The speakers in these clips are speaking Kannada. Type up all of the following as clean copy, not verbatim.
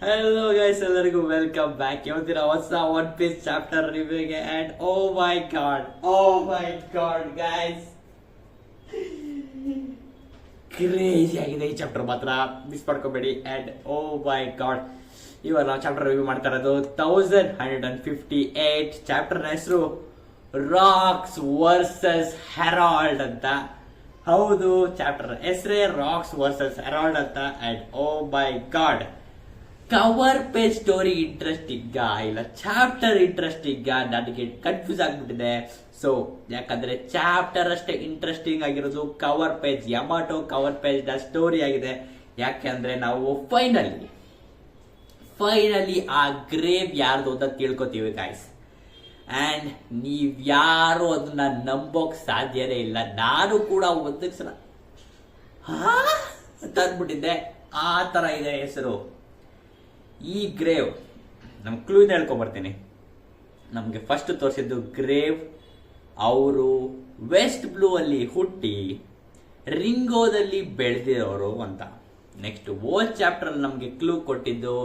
Hello guys, ಎಲ್ಲರಿಗೂ ವೆಲ್ಕಮ್ ಬ್ಯಾಕ್. ಇವತ್ತಿನ ಹೊಸ ಒನ್ ಪೀಸ್ ಚಾಪ್ಟರ್ ರಿವ್ಯೂಗೆ and oh my god guys, crazy ಆಗಿದೆ ಈ ಚಾಪ್ಟರ್, ಮಾತ್ರ ಮಿಸ್ ಮಾಡ್ಕೋಬೇಡಿ. ಅಂಡ್ ಓ ಮೈ ಗಾಡ್, ಇವಾಗ ನಾವು ಚಾಪ್ಟರ್ ರಿವ್ಯೂ ಮಾಡ್ತಾ ಇರೋದು 1158. ಚಾಪ್ಟರ್ ಹೆಸರು ರಾಕ್ಸ್ ವರ್ಸಸ್ ಹೆರಾಲ್ಡ್ ಅಂತ. ಹೌದು, ಚಾಪ್ಟರ್ ಹೆಸರೇ ರಾಕ್ಸ್ ವರ್ಸಸ್ ಹೆರಾಲ್ಡ್ ಅಂತ. And oh my God, cover page story interesting ಇಲ್ಲ ಚಾಪ್ಟರ್ ಇಂಟ್ರೆಸ್ಟಿಂಗ್, ನನಗೆ ಕನ್ಫ್ಯೂಸ್ ಆಗ್ಬಿಟ್ಟಿದೆ. ಸೊ ಯಾಕಂದ್ರೆ ಚಾಪ್ಟರ್ ಅಷ್ಟೇ ಇಂಟ್ರೆಸ್ಟಿಂಗ್ ಆಗಿರೋದು cover page, Yamato cover page ನ ಸ್ಟೋರಿ ಆಗಿದೆ. ಯಾಕೆಂದ್ರೆ ನಾವು ಫೈನಲಿ ಆ ಗ್ರೇವ್ ಯಾರ್ದು ಅಂತ ತಿಳ್ಕೊತೀವಿ ಗಾಯ್ಸ್. ಅಂಡ್ ನೀವ್ ಯಾರು ಅದನ್ನ ನಂಬೋಕ್ ಸಾಧ್ಯನೇ ಇಲ್ಲ. ನಾನು ಕೂಡ ಒಂದಕ್ಕೆ ಸಲ ಅಂತ ಅಂದ್ಬಿಟ್ಟಿದ್ದೆ. ಆ ತರ ಇದೆ ಹೆಸರು. ಈ ಗ್ರೇವ್ ನಮ್ ಕ್ಲೂ ಹೇಳ್ಕೊಂಬರ್ತೀನಿ. ನಮ್ಗೆ ಫಸ್ಟ್ ತೋರಿಸಿದ್ದು ಗ್ರೇವ್ ಅವರು ವೆಸ್ಟ್ ಬ್ಲೂ ಅಲ್ಲಿ ಹುಟ್ಟಿ ರಿಂಗೋದಲ್ಲಿ ಬೆಳೆದಿರೋರು ಅಂತ. ನೆಕ್ಸ್ಟ್ ಓಲ್ಡ್ ಚಾಪ್ಟರ್ ಅಲ್ಲಿ ನಮ್ಗೆ ಕ್ಲೂ ಕೊಟ್ಟಿದ್ದು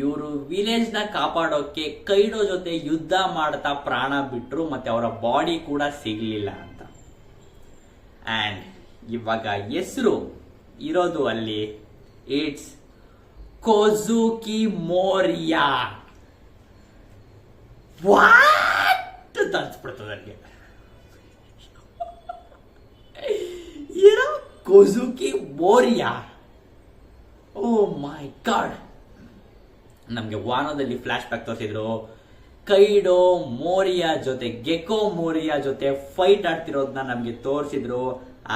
ಇವರು ವಿಲೇಜ್ ನ ಕಾಪಾಡೋಕೆ ಕೈಡೋ ಜೊತೆ ಯುದ್ಧ ಮಾಡ್ತಾ ಪ್ರಾಣ ಬಿಟ್ರು, ಮತ್ತೆ ಅವರ ಬಾಡಿ ಕೂಡ ಸಿಗ್ಲಿಲ್ಲ ಅಂತ. ಅಂಡ್ ಇವಾಗ ಹೆಸರು ಇರೋದು ಅಲ್ಲಿ ಇಟ್ಸ್ ಕೋಜುಕಿ ಮೋರಿಯಾ. ವಾಟ್ ಅಂತ ಅನ್ಸ್ಬಿಡ್ತದೆ ನನಗೆ. ಏನೋ ಕೋಜುಕಿ ಮೋರಿಯಾ, ಓ ಮೈ ಗಾಡ್. ನಮ್ಗೆ ವಾನೋದಲ್ಲಿ ಫ್ಲಾಶ್ ಬ್ಯಾಕ್ ತೋರಿಸಿದ್ರು. ಕೈಡೋ ಮೋರಿಯಾ ಜೊತೆ ಗೆಕೋ ಮೋರಿಯಾ ಜೊತೆ ಫೈಟ್ ಆಡ್ತಿರೋದನ್ನ ನಮ್ಗೆ ತೋರಿಸಿದ್ರು.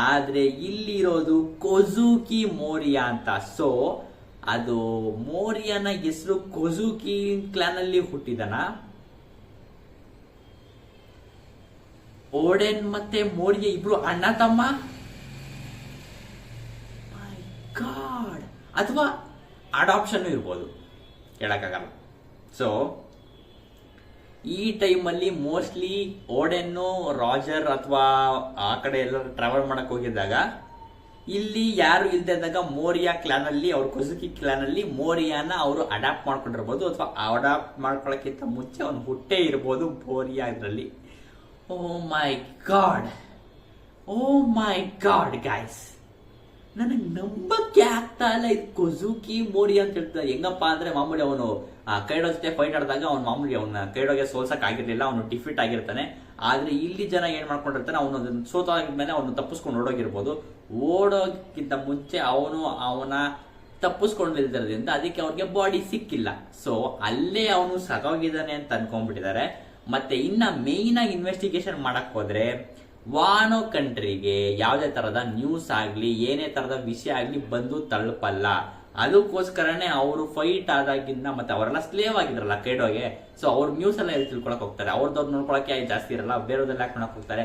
ಆದ್ರೆ ಇಲ್ಲಿರೋದು ಕೋಜುಕಿ ಮೋರಿಯಾ ಅಂತ. ಸೊ ಅದು ಮೋರಿಯಾನ ಹೆಸರು ಕೋಜುಕಿ ಕ್ಲಾನ್ ಅಲ್ಲಿ ಹುಟ್ಟಿದನ. ಓಡೆನ್ ಮತ್ತೆ ಮೋರಿಯಾ ಇಬ್ರು ಅಣ್ಣ ತಮ್ಮ, ಮೈ ಗಾಡ್. ಅಥವಾ ಅಡಾಪ್ಷನ್ ಇರ್ಬೋದು, ಹೇಳಕ್ಕಾಗಲ್ಲ. ಸೊ ಈ ಟೈಮಲ್ಲಿ ಮೋಸ್ಟ್ಲಿ ಓಡೆನ್ನು ರಾಜರ್ ಅಥವಾ ಆ ಕಡೆ ಎಲ್ಲರೂ ಟ್ರಾವೆಲ್ ಮಾಡಕ್ ಹೋಗಿದ್ದಾಗ ಇಲ್ಲಿ ಯಾರು ಇಲ್ದೇ ಇದ್ದಾಗ ಮೋರಿಯಾ ಕ್ಲಾನ್ ಅಲ್ಲಿ, ಅವ್ರ ಕೊಸುಕಿ ಕ್ಲಾನ್ ಅಲ್ಲಿ ಮೋರಿಯಾನ ಅವರು ಅಡಾಪ್ಟ್ ಮಾಡ್ಕೊಂಡಿರ್ಬೋದು, ಅಥವಾ ಅಡಾಪ್ಟ್ ಮಾಡ್ಕೊಳ್ಳೋಕ್ಕಿಂತ ಮುಂಚೆ ಅವ್ನು ಹುಟ್ಟೆ ಇರ್ಬೋದು ಮೋರಿಯಾ ಇದರಲ್ಲಿ. ಓ ಮೈ ಗಾಡ್ ಗೈಸ್, ನನಗೆ ನಂಬಕ್ಕೆ ಆಗ್ತಾ ಇಲ್ಲ ಇದು ಕೊಜುಕಿ ಮೋರಿಯಾ ಅಂತ ಹೇಳ್ತಾರೆ. ಹೆಂಗಪ್ಪ ಅಂದ್ರೆ ಮಾಮೂಲಿ ಅವನು ಕೈಡೋ ಜೊತೆ ಫೈಟ್ ಆಡಿದಾಗ ಅವ್ನು ಮಾಮೂಲಿ ಅವನ ಕೈಡೋಗೆ ಸೋಲ್ಸಕ್ ಆಗಿರ್ಲಿಲ್ಲ, ಅವನು ಡಿಫೀಟ್ ಆಗಿರ್ತಾನೆ. ಆದ್ರೆ ಇಲ್ಲಿ ಜನ ಏನ್ ಮಾಡ್ಕೊಂಡಿರ್ತಾನೆ, ಅವನು ಸೋತಾಗಿದ್ಮೇಲೆ ಅವನು ತಪ್ಪಿಸ್ಕೊಂಡು ಓಡೋಗಿರ್ಬೋದು. ಓಡೋಕ್ಕಿಂತ ಮುಂಚೆ ಅವನ ತಪ್ಪಿಸ್ಕೊಂಡಿರೋದ್ರಿಂದ ಅದಕ್ಕೆ ಅವ್ರಿಗೆ ಬಾಡಿ ಸಿಕ್ಕಿಲ್ಲ. ಸೊ ಅಲ್ಲೇ ಅವನು ಸಗೋಗಿದ್ದಾನೆ ಅಂತ ಅನ್ಕೊಂಡ್ಬಿಟ್ಟಿದ್ದಾರೆ. ಮತ್ತೆ ಇನ್ನ ಮೇಯ್ನ್ ಆಗಿ ಇನ್ವೆಸ್ಟಿಗೇಷನ್ ಮಾಡಕ್ ಹೋದ್ರೆ ವಾನೋ ಕಂಟ್ರಿಗೆ ಯಾವುದೇ ತರದ ನ್ಯೂಸ್ ಆಗ್ಲಿ ಏನೇ ತರದ ವಿಷಯ ಆಗ್ಲಿ ಬಂದು ತಲುಪಲ್ಲ. ಅದಕ್ಕೋಸ್ಕರನೇ ಅವರು ಫೈಟ್ ಆದಾಗಿಂದ ಮತ್ತೆ ಅವರೆಲ್ಲ ಸ್ಲೇವ್ ಆಗಿದ್ರಲ್ಲ ಕೈಡೋಗೆ. ಸೊ ಅವ್ರ ನ್ಯೂಸ್ ಎಲ್ಲ ತಿಳ್ಕೊಳಕ್ ಹೋಗ್ತಾರೆ, ಅವ್ರದವ್ರು ನೋಡ್ಕೊಳಕ್ಕೆ ಜಾಸ್ತಿ ಇರಲ್ಲ, ಬೇರೆದೆಲ್ಲ ನೋಡಕ್ ಹೋಗ್ತಾರೆ.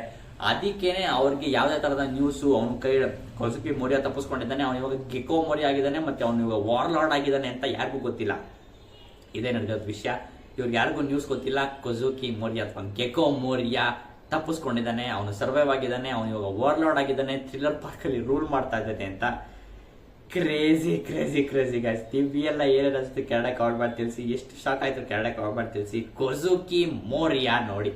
ಅದಕ್ಕೇನೆ ಅವ್ರಿಗೆ ಯಾವುದೇ ತರದ ನ್ಯೂಸ್, ಅವ್ನ ಕೊಜುಕಿ ಮೋರಿಯಾ ತಪ್ಪಿಸ್ಕೊಂಡಿದ್ದಾನೆ, ಅವ್ನು ಇವಾಗ ಗೆಕೋ ಮೋರಿಯಾ ಆಗಿದ್ದಾನೆ, ಮತ್ತೆ ಅವ್ನು ಇವಾಗ ವಾರ್ಲಾರ್ಡ್ ಆಗಿದ್ದಾನೆ ಅಂತ ಯಾರಿಗೂ ಗೊತ್ತಿಲ್ಲ. ಇದೇ ನಡೆದೋದ್ ವಿಷಯ. ಇವ್ರಿಗೆ ಯಾರಿಗೂ ನ್ಯೂಸ್ ಗೊತ್ತಿಲ್ಲ. ಕೊಜುಕಿ ಮೋರಿಯಾ ಅಥವಾ ಗೆಕೋ ಮೋರಿಯಾ ತಪ್ಪಿಸ್ಕೊಂಡಿದ್ದಾನೆ, ಅವನು ಸರ್ವೈವ್ ಆಗಿದ್ದಾನೆ, ಅವನು ಇವಾಗ ವಾರ್ಲಾರ್ಡ್ ಆಗಿದ್ದಾನೆ, ಥ್ರಿಲ್ಲರ್ ಪಾರ್ಕ್ ಅಲ್ಲಿ ರೂಲ್ ಮಾಡ್ತಾ ಇದ್ದಾನೆ ಅಂತ. Crazy guys. ಟಿವಿ ಎಲ್ಲ ಏನೇನು ಅನ್ಸುತ್ತೆ ಕೆಳಗಡೆ ಕವರ್ ಮಾಡಿ ತಿಳಿಸಿ. ಎಷ್ಟು ಶಾಕ್ ಆಯ್ತು ಕೆಳಗಡೆ ಕವರ್ ಮಾಡಿ ತಿಳಿಸಿ. ಕೊಜುಕಿ ಮೋರಿಯಾ ನೋಡಿ,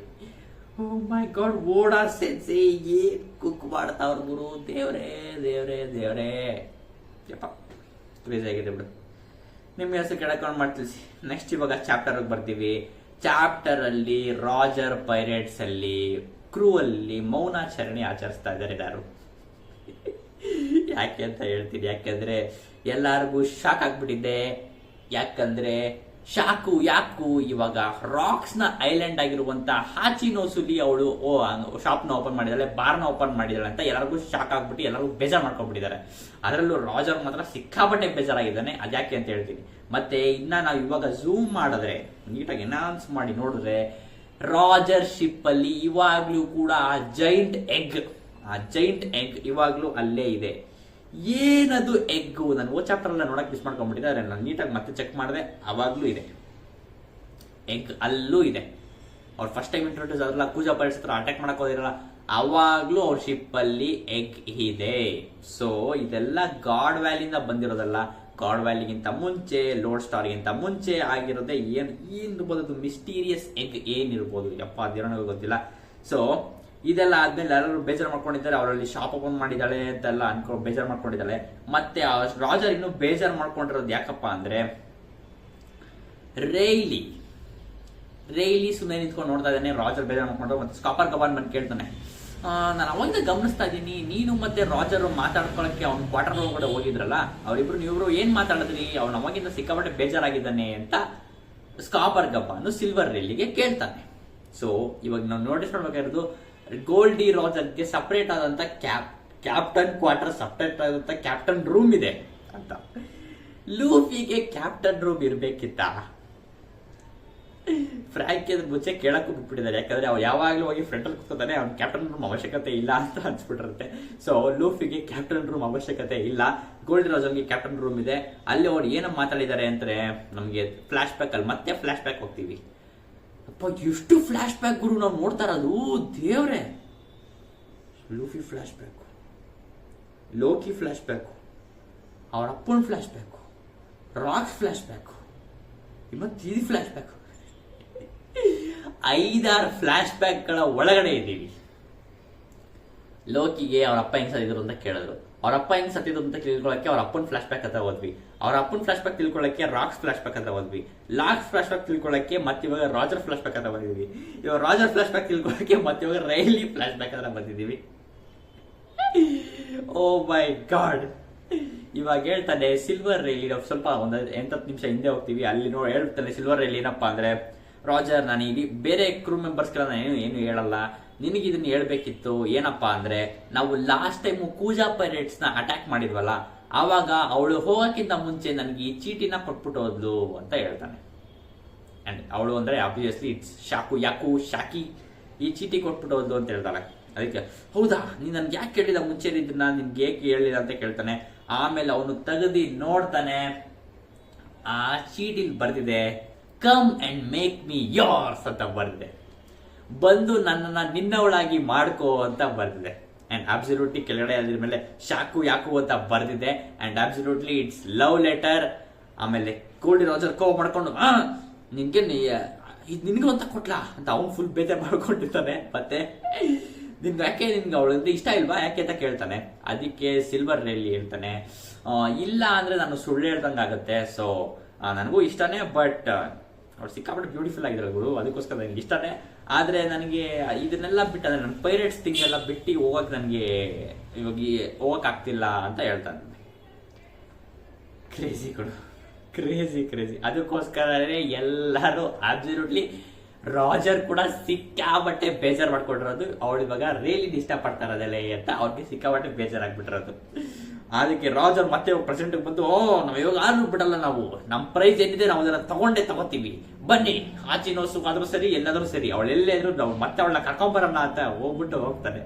ಓ ಮೈ ಗಾಡ್, ಓಡಾ ಸೆನ್ಸಿ ಏನ್ ಕುಕ್ ಮಾಡ್ತಾವ್ರ ಗುರು. ದೇವ್ರೇ ಯಪ್ಪ, ಕ್ರೇಜಿ ಆಗಿದೆ ಬಿಡು. ನಿಮ್ಮ ಹೆಸರು ಕೆಳಗೆ ಕವರ್ ಮಾಡಿ ತಿಳಿಸಿ. ನೆಕ್ಸ್ಟ್ ಇವಾಗ ಚಾಪ್ಟರ್ ಬರ್ತೀವಿ. ಚಾಪ್ಟರ್ ಅಲ್ಲಿ ರಾಜರ್ ಪೈರೇಟ್ಸ್ ಅಲ್ಲಿ ಕ್ರೂ ಅಲ್ಲಿ ಮೌನಾಚರಣೆ ಆಚರಿಸ್ತಾ ಇದ್ದಾರೆ ಎಲ್ಲಾರು. ಯಾಕೆ ಅಂತ ಹೇಳ್ತೀನಿ, ಯಾಕೆಂದ್ರೆ ಎಲ್ಲಾರ್ಗು ಶಾಕ್ ಆಗ್ಬಿಟ್ಟಿದೆ. ಯಾಕಂದ್ರೆ ಯಾಕು ಇವಾಗ ರಾಕ್ಸ್ ನ ಐಲ್ಯಾಂಡ್ ಆಗಿರುವಂತ ಹಾಚಿನೋಸುಲಿ ಅವಳು ಶಾಪ್ ನ ಓಪನ್ ಮಾಡಿದಾಳೆ, ಬಾರ್ ನ ಓಪನ್ ಮಾಡಿದಾಳೆ ಅಂತ ಎಲ್ಲರಿಗೂ ಶಾಕ್ ಆಗ್ಬಿಟ್ಟು ಎಲ್ಲರೂ ಬೇಜಾರ್ ಮಾಡ್ಕೊಂಡ್ಬಿಟ್ಟಿದ್ದಾರೆ. ಅದರಲ್ಲೂ ರಾಜರ್ ಮಾತ್ರ ಸಿಕ್ಕಾಪಟ್ಟೆ ಬೇಜಾರಾಗಿದ್ದಾನೆ. ಅದ್ಯಾಕೆ ಅಂತ ಹೇಳ್ತೀನಿ. ಮತ್ತೆ ಇನ್ನ ನಾವು ಇವಾಗ ಝೂಮ್ ಮಾಡಿದ್ರೆ, ನೀಟಾಗಿ ಎನಾನ್ಸ್ ಮಾಡಿ ನೋಡಿದ್ರೆ, ರಾಜರ್ ಶಿಪ್ ಅಲ್ಲಿ ಇವಾಗ್ಲೂ ಕೂಡ ಆ ಜೈಂಟ್ ಎಗ್ ಇವಾಗ್ಲೂ ಅಲ್ಲೇ ಇದೆ. ಏನದು ಎಗ್? ನಾನು ಓ ಚಾಪ್ಟರ್ ಎಲ್ಲ ನೋಡಕ್ ಮಿಸ್ ಮಾಡ್ಕೊಂಡ್ಬಿಟ್ಟಿದ್ದೆ. ನಾನು ನೀಟಾಗಿ ಮತ್ತೆ ಚೆಕ್ ಮಾಡಿದೆ, ಅವಾಗ್ಲೂ ಇದೆ ಎಗ್, ಅಲ್ಲೂ ಇದೆ. ಅವ್ರು ಫಸ್ಟ್ ಟೈಮ್ ಇಂಟ್ರೊಡ್ಯೂಸ್ ಆದ್ರಲ್ಲ, ಕೂಜಾ ಪೈರೇಟ್ಸ್ ಹತ್ರ ಅಟ್ಯಾಕ್ ಮಾಡಕ್ ಹೋದಿರಲ್ಲ, ಅವಾಗ್ಲೂ ಅವ್ರ ಶಿಪ್ ಅಲ್ಲಿ ಎಗ್ ಇದೆ. ಸೊ ಇದೆಲ್ಲ ಗಾಡ್ ವ್ಯಾಲಿಯಿಂದ ಬಂದಿರೋದಲ್ಲ, ಗಾಡ್ ವ್ಯಾಲಿಗಿಂತ ಮುಂಚೆ, ಲೋಡ್ ಸ್ಟಾರ್ಗಿಂತ ಮುಂಚೆ ಆಗಿರೋದೇ ಏನಿರ್ಬೋದು ಅದು ಮಿಸ್ಟೀರಿಯಸ್ ಎಗ್ ಏನಿರ್ಬೋದು, ಯಪ್ಪ ಅದೇನೋ ಗೊತ್ತಿಲ್ಲ. ಸೊ ಇದೆಲ್ಲ ಆದ್ಮೇಲೆ ಎಲ್ಲರೂ ಬೇಜಾರು ಮಾಡ್ಕೊಂಡಿದ್ದಾರೆ, ಅವರಲ್ಲಿ ಶಾಪ್ ಓಪನ್ ಮಾಡಿದ್ದಾಳೆ ಅಂತೆಲ್ಲ ಅನ್ಕೊಂಡು ಬೇಜಾರು ಮಾಡ್ಕೊಂಡಿದ್ದಾಳೆ. ಮತ್ತೆ ರಾಜರ್ ಇನ್ನು ಬೇಜಾರು ಮಾಡ್ಕೊಂಡಿರೋದು ಯಾಕಪ್ಪ ಅಂದ್ರೆ ರೈಲಿ ಸುಮ್ಮನೆ ನಿಂತ್ಕೊಂಡು ನೋಡ್ತಾ ಇದ್ದಾನೆ. ರಾಜರ್ ಬೇಜಾರು ಮಾಡ್ಕೊಂಡು ಮತ್ತೆ ಸ್ಕಾಪರ್ ಗಬಾನ್ ಬಂದು ಕೇಳ್ತಾನೆ, ನಾನು ಅವಾಗಿಂದ ಗಮನಿಸ್ತಾ ಇದ್ದೀನಿ, ನೀನು ಮತ್ತೆ ರಾಜರ್ ಮಾತಾಡ್ಕೊಳಕ್ಕೆ ಅವ್ನ ಕ್ವಾರ್ಟರ್ ರೂಮ್ ಕೂಡ ಹೋಗಿದ್ರಲ್ಲ, ಅವರಿಬ್ರು ನೀವಿಬ್ರು ಏನ್ ಮಾತಾಡಿದ್ರಿ, ಅವ್ನು ಅವಾಗಿಂದ ಸಿಕ್ಕಾಪಟ್ಟೆ ಬೇಜಾರಾಗಿದ್ದಾನೆ ಅಂತ ಸ್ಕಾಪರ್ ಗಬಾನು ಸಿಲ್ವರ್ ರೈಲಿಗೆ ಕೇಳ್ತಾನೆ. ಸೊ ಇವಾಗ ನಾವು ನೋಟಿಸ್ ಮಾಡ್ಬೇಕಾಗಿರೋದು ಗೋಲ್ಡಿ ರಾಜರ್ಗೆ ಸಪರೇಟ್ ಆದಂತ ಕ್ಯಾಪ್ಟನ್ ಕ್ವಾರ್ಟರ್, ಸಪರೇಟ್ ಆದಂತ ಕ್ಯಾಪ್ಟನ್ ರೂಮ್ ಇದೆ ಅಂತ. ಲೂಫಿಗೆ ಕ್ಯಾಪ್ಟನ್ ರೂಮ್ ಇರ್ಬೇಕಿತ್ತ? ಫ್ರಾಂಕಿ ಅದ್ರ ಮುಂಚೆ ಕೇಳಕ್ಕೂ ಬಿಟ್ಬಿಟ್ಟಿದ್ದಾರೆ, ಯಾಕಂದ್ರೆ ಅವ್ರು ಯಾವಾಗ್ಲೂ ಹೋಗಿ ಫ್ರಂಟಲ್ಲಿ ಕೂತ್ಕೊತಾನೆ, ಅವ್ನ ಕ್ಯಾಪ್ಟನ್ ರೂಮ್ ಅವಶ್ಯಕತೆ ಇಲ್ಲ ಅಂತ ಅನ್ಸ್ಬಿಟ್ಟಿರುತ್ತೆ. ಸೊ ಲೂಫಿಗೆ ಕ್ಯಾಪ್ಟನ್ ರೂಮ್ ಅವಶ್ಯಕತೆ ಇಲ್ಲ, ಗೋಲ್ಡಿ ರಾಜರ್ಗೆ ಕ್ಯಾಪ್ಟನ್ ರೂಮ್ ಇದೆ. ಅಲ್ಲಿ ಅವ್ರು ಏನೋ ಮಾತಾಡಿದ್ದಾರೆ ಅಂದ್ರೆ ನಮಗೆ ಫ್ಲಾಶ್ ಬ್ಯಾಕ್ ಅಲ್ಲಿ ಮತ್ತೆ ಫ್ಲಾಶ್ ಬ್ಯಾಕ್ ಹೋಗ್ತೀವಿ. ಅಪ್ಪ ಎಷ್ಟು ಫ್ಲಾಶ್ ಬ್ಯಾಕ್ ಗುರು ನಾವು ನೋಡ್ತಾ ಇರೋದು, ದೇವ್ರೆ. Luffy flashback, Loki flashback, ಅವ್ರ ಅಪ್ಪನ flash back, Rocks flash back, ಮತ್ತೆ ಇದು ಫ್ಲಾಶ್ ಬ್ಯಾಕ್. 5-6 ಫ್ಲಾಶ್ ಬ್ಯಾಕ್ ಗಳ ಒಳಗಡೆ ಇದ್ದೀವಿ. ಲೋಕಿಗೆ ಅವ್ರ ಅಪ್ಪ ಹೆಂಗ್ ಸತ್ತಿದ್ರು ಅಂತ ಕೇಳಿದ್ರು, ಅವ್ರ ಅಪ್ಪ ಹೆಂಗ್ ಸತ್ತಿದ್ರು ಅಂತ ತಿಳ್ಕೊಳಕ್ಕೆ ಅವ್ರ ಅಪ್ಪನ ಫ್ಲಾಶ್ ಬ್ಯಾಕ್ ಅಂತ ಹೋದ್ವಿ, ಅವ್ರ ಅಪ್ಪನ ಫ್ಲಾಶ್ ಬ್ಯಾಕ್ ತಿಳ್ಕೊಳಕ್ಕೆ ರಾಕ್ಸ್ ಫ್ಲಾಶ್ ಬ್ಯಾಕ್ ಅಂತ ಹೋದ್ವಿ, ಲಾಕ್ಸ್ ಫ್ಲಾಶ್ ಬ್ಯಾಕ್ ತಿಳ್ಕೊಳಕ್ಕೆ ಮತ್ತೆ ಇವಾಗ ರಾಜರ್ ಫ್ಲಾಶ್ ಬ್ಯಾಕ್ ಅಂತ ಬಂದಿದ್ವಿ, ಇವಾಗ ರಾಜರ್ ಫ್ಲಾಶ್ ಬ್ಯಾಕ್ ತಿಳ್ಕೊಳಕ್ಕೆ ಮತ್ತೆ ಇವಾಗ ರೈಲಿ ಫ್ಲಾಶ್ ಬ್ಯಾಕ್ ಅಂತ ಬಂದಿದ್ದೀವಿ. ಓ ಮೈ ಗಾಡ್. ಇವಾಗ ಹೇಳ್ತಾನೆ ಸಿಲ್ವರ್ ರೈಲಿ, ನಾವು ಸ್ವಲ್ಪ ಒಂದ್ 8-10 ನಿಮಿಷ ಹಿಂದೆ ಹೋಗ್ತೀವಿ, ಅಲ್ಲಿ ಹೇಳ್ತಾನೆ ಸಿಲ್ವರ್ ರೈಲಿ ಏನಪ್ಪಾ ಅಂದ್ರೆ, ರಾಜರ್ ನಾನು ಇಲ್ಲಿ ಬೇರೆ ಕ್ರೂ ಮೆಂಬರ್ಸ್ಗಳ ಏನು ಹೇಳಲ್ಲ, ನಿನಗೆ ಇದನ್ನ ಹೇಳ್ಬೇಕಿತ್ತು. ಏನಪ್ಪಾ ಅಂದ್ರೆ ನಾವು ಲಾಸ್ಟ್ ಟೈಮ್ ಕೂಜಾ ಪೈರೇಟ್ಸ್ ನ ಅಟ್ಯಾಕ್ ಮಾಡಿದ್ವಲ್ಲ, ಆವಾಗ ಅವಳು ಹೋಗಕ್ಕಿಂತ ಮುಂಚೆ ನನಗೆ ಈ ಚೀಟಿನ ಕೊಟ್ಬಿಟ್ಟು ಹೋದ್ಲು ಅಂತ ಹೇಳ್ತಾನೆ. ಅಂಡ್ ಅವಳು ಅಂದ್ರೆ ಆಬ್ವಿಯಸ್ಲಿ ಇಟ್ಸ್ ಶಾಕಿ ಈ ಚೀಟಿ ಕೊಟ್ಬಿಟ್ಟು ಹೋದ್ಲು ಅಂತ ಹೇಳ್ತಾಳೆ. ಅದಕ್ಕೆ ಹೌದಾ, ನೀನ್ ನನ್ಗೆ ಯಾಕೆ ಕೇಳಿದ ಮುಂಚೆ ಇದನ್ನ, ನಿನ್ಗೆ ಏಕೆ ಹೇಳಿಲ್ಲ ಅಂತ ಕೇಳ್ತಾನೆ. ಆಮೇಲೆ ಅವನು ತೆಗೆದಿ ನೋಡ್ತಾನೆ, ಆ ಚೀಟಿಲ್ ಬರ್ದಿದೆ come and make me yours ಅಂತ ಬರ್ದಿದೆ, ಬಂದು ನನ್ನನ್ನ ನಿನ್ನವಳಾಗಿ ಮಾಡ್ಕೋ ಅಂತ ಬರ್ದಿದೆ. ಅಂಡ್ ಅಬ್ಸಲ್ಯೂಟ್ಲಿ ಕೆಳಗಡೆ ಅದ್ರ ಮೇಲೆ ಯಾಕು ಅಂತ ಬರ್ದಿದೆ. And absolutely it's love letter. ಆಮೇಲೆ ಗೋಲ್ಡಿ ರಾಜರ್ ಕೋವ್ ಮಾಡ್ಕೊಂಡು ನಿನ್ಗೆ ನಿನ್ಗೂ ಅಂತ ಕೊಟ್ಲಾ ಅಂತ ಅವ್ನು ಫುಲ್ ಬೇಜಾರ್ ಮಾಡ್ಕೊಂಡಿರ್ತಾನೆ. ಮತ್ತೆ ಯಾಕೆ ನಿನ್ಗೆ ಅವಳಿಂದ ಇಷ್ಟ ಇಲ್ವಾ ಯಾಕೆ ಅಂತ ಕೇಳ್ತಾನೆ. ಅದಕ್ಕೆ ಸಿಲ್ವರ್ ರೈಲಿ ಹೇಳ್ತಾನೆ, ಇಲ್ಲ ಅಂದ್ರೆ ನಾನು ಸುಳ್ಳು ಹೇಳ್ದಂಗ ಆಗುತ್ತೆ, ಸೊ ನನಗೂ ಇಷ್ಟನೇ, ಬಟ್ ಅವ್ರು ಸಿಕ್ಕಾಪಟ್ಟೆ ಬ್ಯೂಟಿಫುಲ್ ಆಗಿದ್ದಾರೆ ಗುರು, ಅದಕ್ಕೋಸ್ಕರ ನನಗೆ ಇಷ್ಟನೇ. ಆದ್ರೆ ನನಗೆ ಇದನ್ನೆಲ್ಲ ಬಿಟ್ಟು ಅಂದ್ರೆ ನನ್ನ ಪೈರೇಟ್ಸ್ ಥಿಂಗ್ಸ್ ಎಲ್ಲ ಬಿಟ್ಟು ಹೋಗಕ್ ನನಗೆ ಇವಾಗ ಹೋಗಕ್ ಆಗ್ತಿಲ್ಲ ಅಂತ ಹೇಳ್ತಾನೆ. ಕ್ರೇಜಿ ಕೊಡು, ಕ್ರೇಜಿ. ಅದಕ್ಕೋಸ್ಕರನೇ ಎಲ್ಲರೂ ಅಬ್ಸಲ್ಯೂಟ್ಲಿ ರಾಜರ್ ಕೂಡ ಸಿಕ್ಕಾಬಟ್ಟೆ ಬೇಜಾರ್ ಮಾಡ್ಕೊಂಡಿರೋದು, ಅವಳು ಇವಾಗ ರೇಲಿ ಇಷ್ಟಪಡ್ತಾ ಇರೋದಲ್ಲ ಅಂತ ಅವ್ರಿಗೆ ಸಿಕ್ಕಾಬಟ್ಟೆ ಬೇಜಾರಾಗ್ಬಿಟ್ಟಿರೋದು. ಅದಕ್ಕೆ ರಾಜರ್ ಮತ್ತೆ ಪ್ರೆಸೆಂಟ್ ಬಂದು, ನಾವು ಇವಾಗ ಯಾರು ಬಿಡಲ್ಲ, ನಾವು ನಮ್ಮ ಪ್ರೈಸ್ ಏನಿದೆ ನಾವು ಅದನ್ನ ತಗೋತೀವಿ, ಬನ್ನಿ ಆಚಿನೋಸು ಆದ್ರೂ ಸರಿ ಎಲ್ಲಾದ್ರೂ ಸರಿ, ಅವಳೆಲ್ಲೇ ಇದ್ರು ನಾವು ಮತ್ತೆ ಅವಳನ್ನ ಕರ್ಕೊಂಬರೋಣ ಅಂತ ಹೋಗ್ತಾನೆ.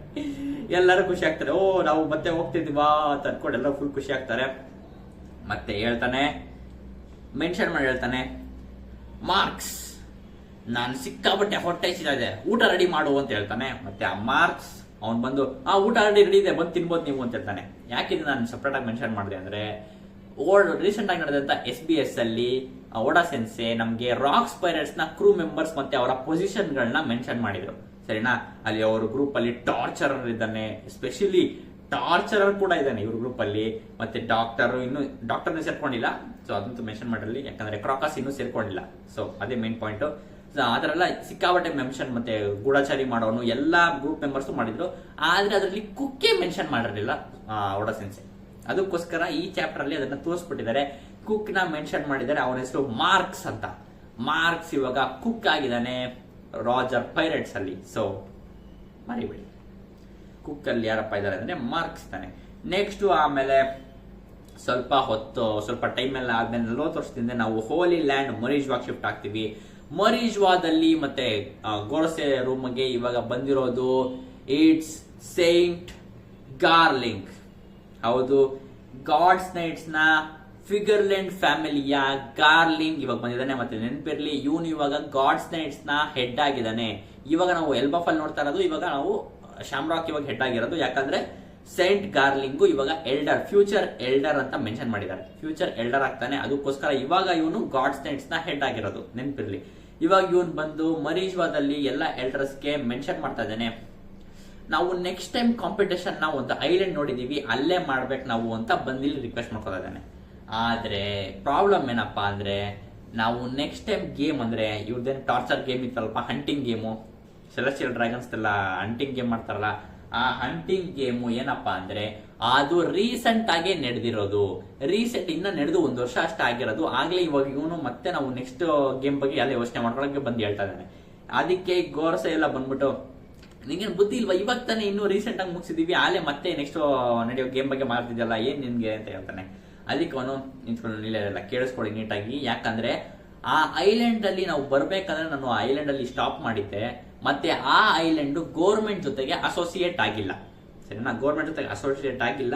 ಎಲ್ಲರೂ ಖುಷಿ ಆಗ್ತಾರೆ, ನಾವು ಮತ್ತೆ ಹೋಗ್ತಿದ್ವಾ ಅಂತ ಅನ್ಕೊಂಡು ಎಲ್ಲರೂ ಫುಲ್ ಖುಷಿ ಆಗ್ತಾರೆ. ಮತ್ತೆ ಹೇಳ್ತಾನೆ, ಮೆನ್ಷನ್ ಮಾಡಿ ಹೇಳ್ತಾನೆ, ಮಾರ್ಕ್ಸ್ ನಾನು ಸಿಕ್ಕಾಬಟ್ಟೆ ಹೊಟ್ಟೆ ಇದೆ, ಊಟ ರೆಡಿ ಮಾಡು ಅಂತ ಹೇಳ್ತಾನೆ. ಮತ್ತೆ ಆ ಮಾರ್ಕ್ಸ್ ಅವ್ನು ಬಂದು ಊಟ ರೆಡಿ ಇದೆ, ಬಂದು ತಿನ್ಬೋದು ನೀವು ಅಂತ ಹೇಳ್ತಾನೆ. ಯಾಕಿದ್ರೆ ನಾನು ಸಪ್ರೇಟ್ ಆಗಿ ಮೆನ್ಷನ್ ಮಾಡಿದೆ ಅಂದ್ರೆ, ರೀಸೆಂಟ್ ಆಗಿ ನಡೆದಂತ SBS ಅಲ್ಲಿ ಓಡಾ ಸೆನ್ಸೆ ನಮ್ಗೆ ರಾಕ್ಸ್ ಪೈರೇಟ್ಸ್ ನ ಕ್ರೂ ಮೆಂಬರ್ಸ್ ಮತ್ತೆ ಅವರ ಪೊಸಿಷನ್ ಗಳನ್ನ ಮೆನ್ಷನ್ ಮಾಡಿದ್ರು, ಸರಿನಾ. ಅಲ್ಲಿ ಅವ್ರ ಗ್ರೂಪ್ ಅಲ್ಲಿ ಟಾರ್ಚರರ್ ಇದ್ದಾನೆ, ಎಸ್ಪೆಷಲಿ ಟಾರ್ಚರರ್ ಕೂಡ ಇದ್ದಾನೆ ಇವ್ರ ಗ್ರೂಪ್ ಅಲ್ಲಿ. ಮತ್ತೆ ಡಾಕ್ಟರ್ನ ಸೇರ್ಕೊಂಡಿಲ್ಲ, ಸೊ ಅದಂತೂ ಮೆನ್ಷನ್ ಮಾಡಿರಲಿ, ಯಾಕಂದ್ರೆ ಕ್ರಾಕಸ್ ಇನ್ನೂ ಸೇರ್ಕೊಂಡಿಲ್ಲ. ಸೊ ಅದೇ ಮೇನ್ ಪಾಯಿಂಟ್. ಅದರೆಲ್ಲ ಸಿಕ್ಕಾಬಟ್ಟೆ ಮೆನ್ಷನ್, ಮತ್ತೆ ಗೂಢಚಾರಿ ಮಾಡೋನು ಎಲ್ಲಾ ಗ್ರೂಪ್ ಮೆಂಬರ್ಸ್ ಮಾಡಿದ್ರು, ಆದ್ರೆ ಅದರಲ್ಲಿ ಕುಕ್ಕೆ ಮೆನ್ಷನ್ ಮಾಡಿರಲಿಲ್ಲ ಓಡಾ ಸೆನ್ಸೆ. ಅದಕ್ಕೋಸ್ಕರ ಈ ಚಾಪ್ಟರ್ ಅಲ್ಲಿ ಅದನ್ನ ತೋರಿಸ್ಬಿಟ್ಟಿದ್ದಾರೆ, ಕುಕ್ ನ ಮೆನ್ಷನ್ ಮಾಡಿದ್ದಾರೆ. ಅವನ ಹೆಸರು ಮಾರ್ಕ್ಸ್ ಅಂತ. ಮಾರ್ಕ್ಸ್ ಇವಾಗ ಕುಕ್ ಆಗಿದ್ದಾನೆ ರಾಜರ್ ಪೈರೇಟ್ಸ್ ಅಲ್ಲಿ. ಸೊ ಮರಿಬೇಡಿ, ಕುಕ್ ಅಲ್ಲಿ ಯಾರಪ್ಪ ಇದ್ದಾರೆ ಅಂದ್ರೆ ಮಾರ್ಕ್ಸ್ ತಾನೆ. ನೆಕ್ಸ್ಟ್ ಆಮೇಲೆ ಸ್ವಲ್ಪ ಟೈಮ್ ಎಲ್ಲ ಆದ್ಮೇಲೆ 40 ವರ್ಷದಿಂದ ನಾವು ಹೋಲಿ ಲ್ಯಾಂಡ್ ಮರೀಜ್ವಾಗ್ ಶಿಫ್ಟ್ ಆಗ್ತೀವಿ. ಮರೀಜ್ವಾದಲ್ಲಿ ಮತ್ತೆ ಗೋರಸೆ ರೂಮ್ಗೆ ಇವಾಗ ಬಂದಿರೋದು ಇಟ್ಸ್ ಸೇಂಟ್ ಗಾರ್ಲಿಂಗ್. ಹೌದು, ಗಾಡ್ಸ್ ನೈಟ್ಸ್ ನ ಫಿಗರ್ಲೆಂಡ್ ಫ್ಯಾಮಿಲಿಯ ಗಾರ್ಲಿಂಗ್ ಇವಾಗ ಬಂದಿದ್ದಾನೆ. ಮತ್ತೆ ನೆನಪಿರ್ಲಿ, ಇವನು ಇವಾಗ ಗಾಡ್ಸ್ ನೈಟ್ಸ್ ನ ಹೆಡ್ ಆಗಿದ್ದಾನೆ. ಇವಾಗ ನಾವು ಎಲ್ಬಾಫ್ ಅಲ್ಲಿ ನೋಡ್ತಾ ಇರೋದು, ಇವಾಗ ನಾವು ಶಾಮ್ರಾಕ್ ಇವಾಗ ಹೆಡ್ ಆಗಿರೋದು. ಯಾಕಂದ್ರೆ ಸೈಂಟ್ ಗಾರ್ಲಿಂಗು ಇವಾಗ ಫ್ಯೂಚರ್ ಎಲ್ಡರ್ ಅಂತ ಮೆನ್ಷನ್ ಮಾಡಿದ್ದಾರೆ. ಫ್ಯೂಚರ್ ಎಲ್ಡರ್ ಆಗ್ತಾನೆ, ಅದಕ್ಕೋಸ್ಕರ ಇವಾಗ ಇವನು ಗಾಡ್ಸ್ ನೈಟ್ಸ್ ನ ಹೆಡ್ ಆಗಿರೋದು, ನೆನಪಿರ್ಲಿ. ಇವಾಗ ಇವನು ಬಂದು ಮರೀಜ್ವಾದಲ್ಲಿ ಎಲ್ಲ ಎಲ್ಡರ್ಸ್ಗೆ ಮೆನ್ಷನ್ ಮಾಡ್ತಾ ಇದ್ದಾನೆ, ನಾವು ನೆಕ್ಸ್ಟ್ ಟೈಮ್ ಕಾಂಪಿಟೇಷನ್ ನ ಒಂದು ಐಲ್ಯಾಂಡ್ ನೋಡಿದೀವಿ, ಅಲ್ಲೇ ಮಾಡ್ಬೇಕು ನಾವು ಅಂತ ಬಂದಿಲ್ಲಿ ರಿಕ್ವೆಸ್ಟ್ ಮಾಡ್ಕೊತಾ ಇದ್ದಾನೆ. ಆದ್ರೆ ಪ್ರಾಬ್ಲಮ್ ಏನಪ್ಪಾ ಅಂದ್ರೆ, ನಾವು ನೆಕ್ಸ್ಟ್ ಟೈಮ್ ಗೇಮ್ ಅಂದ್ರೆ ಇವ್ರದ್ದೇನು ಟಾರ್ಚರ್ ಗೇಮ್ ಇತ್ತಲ್ಪ, ಹಂಟಿಂಗ್ ಗೇಮು, ಸೆಲೆಸ್ಟಿಯಲ್ ಡ್ರ್ಯಾಗನ್ಸ್ ಎಲ್ಲ ಹಂಟಿಂಗ್ ಗೇಮ್ ಮಾಡ್ತಾರಲ್ಲ, ಆ ಹಂಟಿಂಗ್ ಗೇಮು ಏನಪ್ಪಾ ಅಂದ್ರೆ ಅದು ರೀಸೆಂಟ್ ಆಗೇ ನಡೆದಿರೋದು. ರೀಸೆಂಟ್ ಇನ್ನ ನಡೆದು 1 ವರ್ಷ ಅಷ್ಟೇ ಆಗಿರೋದು. ಆಗ್ಲೇ ಇವಾಗ ಇವನು ಮತ್ತೆ ನಾವು ನೆಕ್ಸ್ಟ್ ಗೇಮ್ ಬಗ್ಗೆ ಎಲ್ಲ ಯೋಚನೆ ಮಾಡ್ಕೊಳಕ್ಕೆ ಬಂದು ಹೇಳ್ತಾ ಇದ್ದಾನೆ. ಅದಕ್ಕೆ ಗೋರ್ಸ ಎಲ್ಲ ಬಂದ್ಬಿಟ್ಟು, ನಿಂಗೇನು ಬುದ್ಧಿ ಇಲ್ವಾ, ಇವಾಗ ತಾನೇ ಇನ್ನೂ ರೀಸೆಂಟ್ ಆಗಿ ಮುಗಿಸಿದೀವಿ, ಆಲೇ ಮತ್ತೆ ನೆಕ್ಸ್ಟ್ ನಡೆಯೋ ಗೇಮ್ ಬಗ್ಗೆ ಮಾಡ್ತಿದ್ಯಲ್ಲ, ಏನ್ ನಿನ್ಗೆ ಅಂತ ಹೇಳ್ತಾನೆ. ಅದಕ್ಕೆ ಅವನು ನಿಂತ್ಕೊಂಡು ನಿಲ್ಲ ಕೇಳಿಸ್ಕೊಳ್ಳಿ ನೀಟಾಗಿ, ಯಾಕಂದ್ರೆ ಆ ಐಲ್ಯಾಂಡ್ ಅಲ್ಲಿ ನಾವು ಬರ್ಬೇಕಂದ್ರೆ ನಾನು ಐಲ್ಯಾಂಡ್ ಅಲ್ಲಿ ಸ್ಟಾಪ್ ಮಾಡಿದ್ದೆ, ಮತ್ತೆ ಆ ಐಲ್ಯಾಂಡ್ ಗೋರ್ಮೆಂಟ್ ಜೊತೆಗೆ ಅಸೋಸಿಯೇಟ್ ಆಗಿಲ್ಲ, ಸರಿನಾ, ಗೋರ್ಮೆಂಟ್ ಜೊತೆಗೆ ಅಸೋಸಿಯೇಟ್ ಆಗಿಲ್ಲ.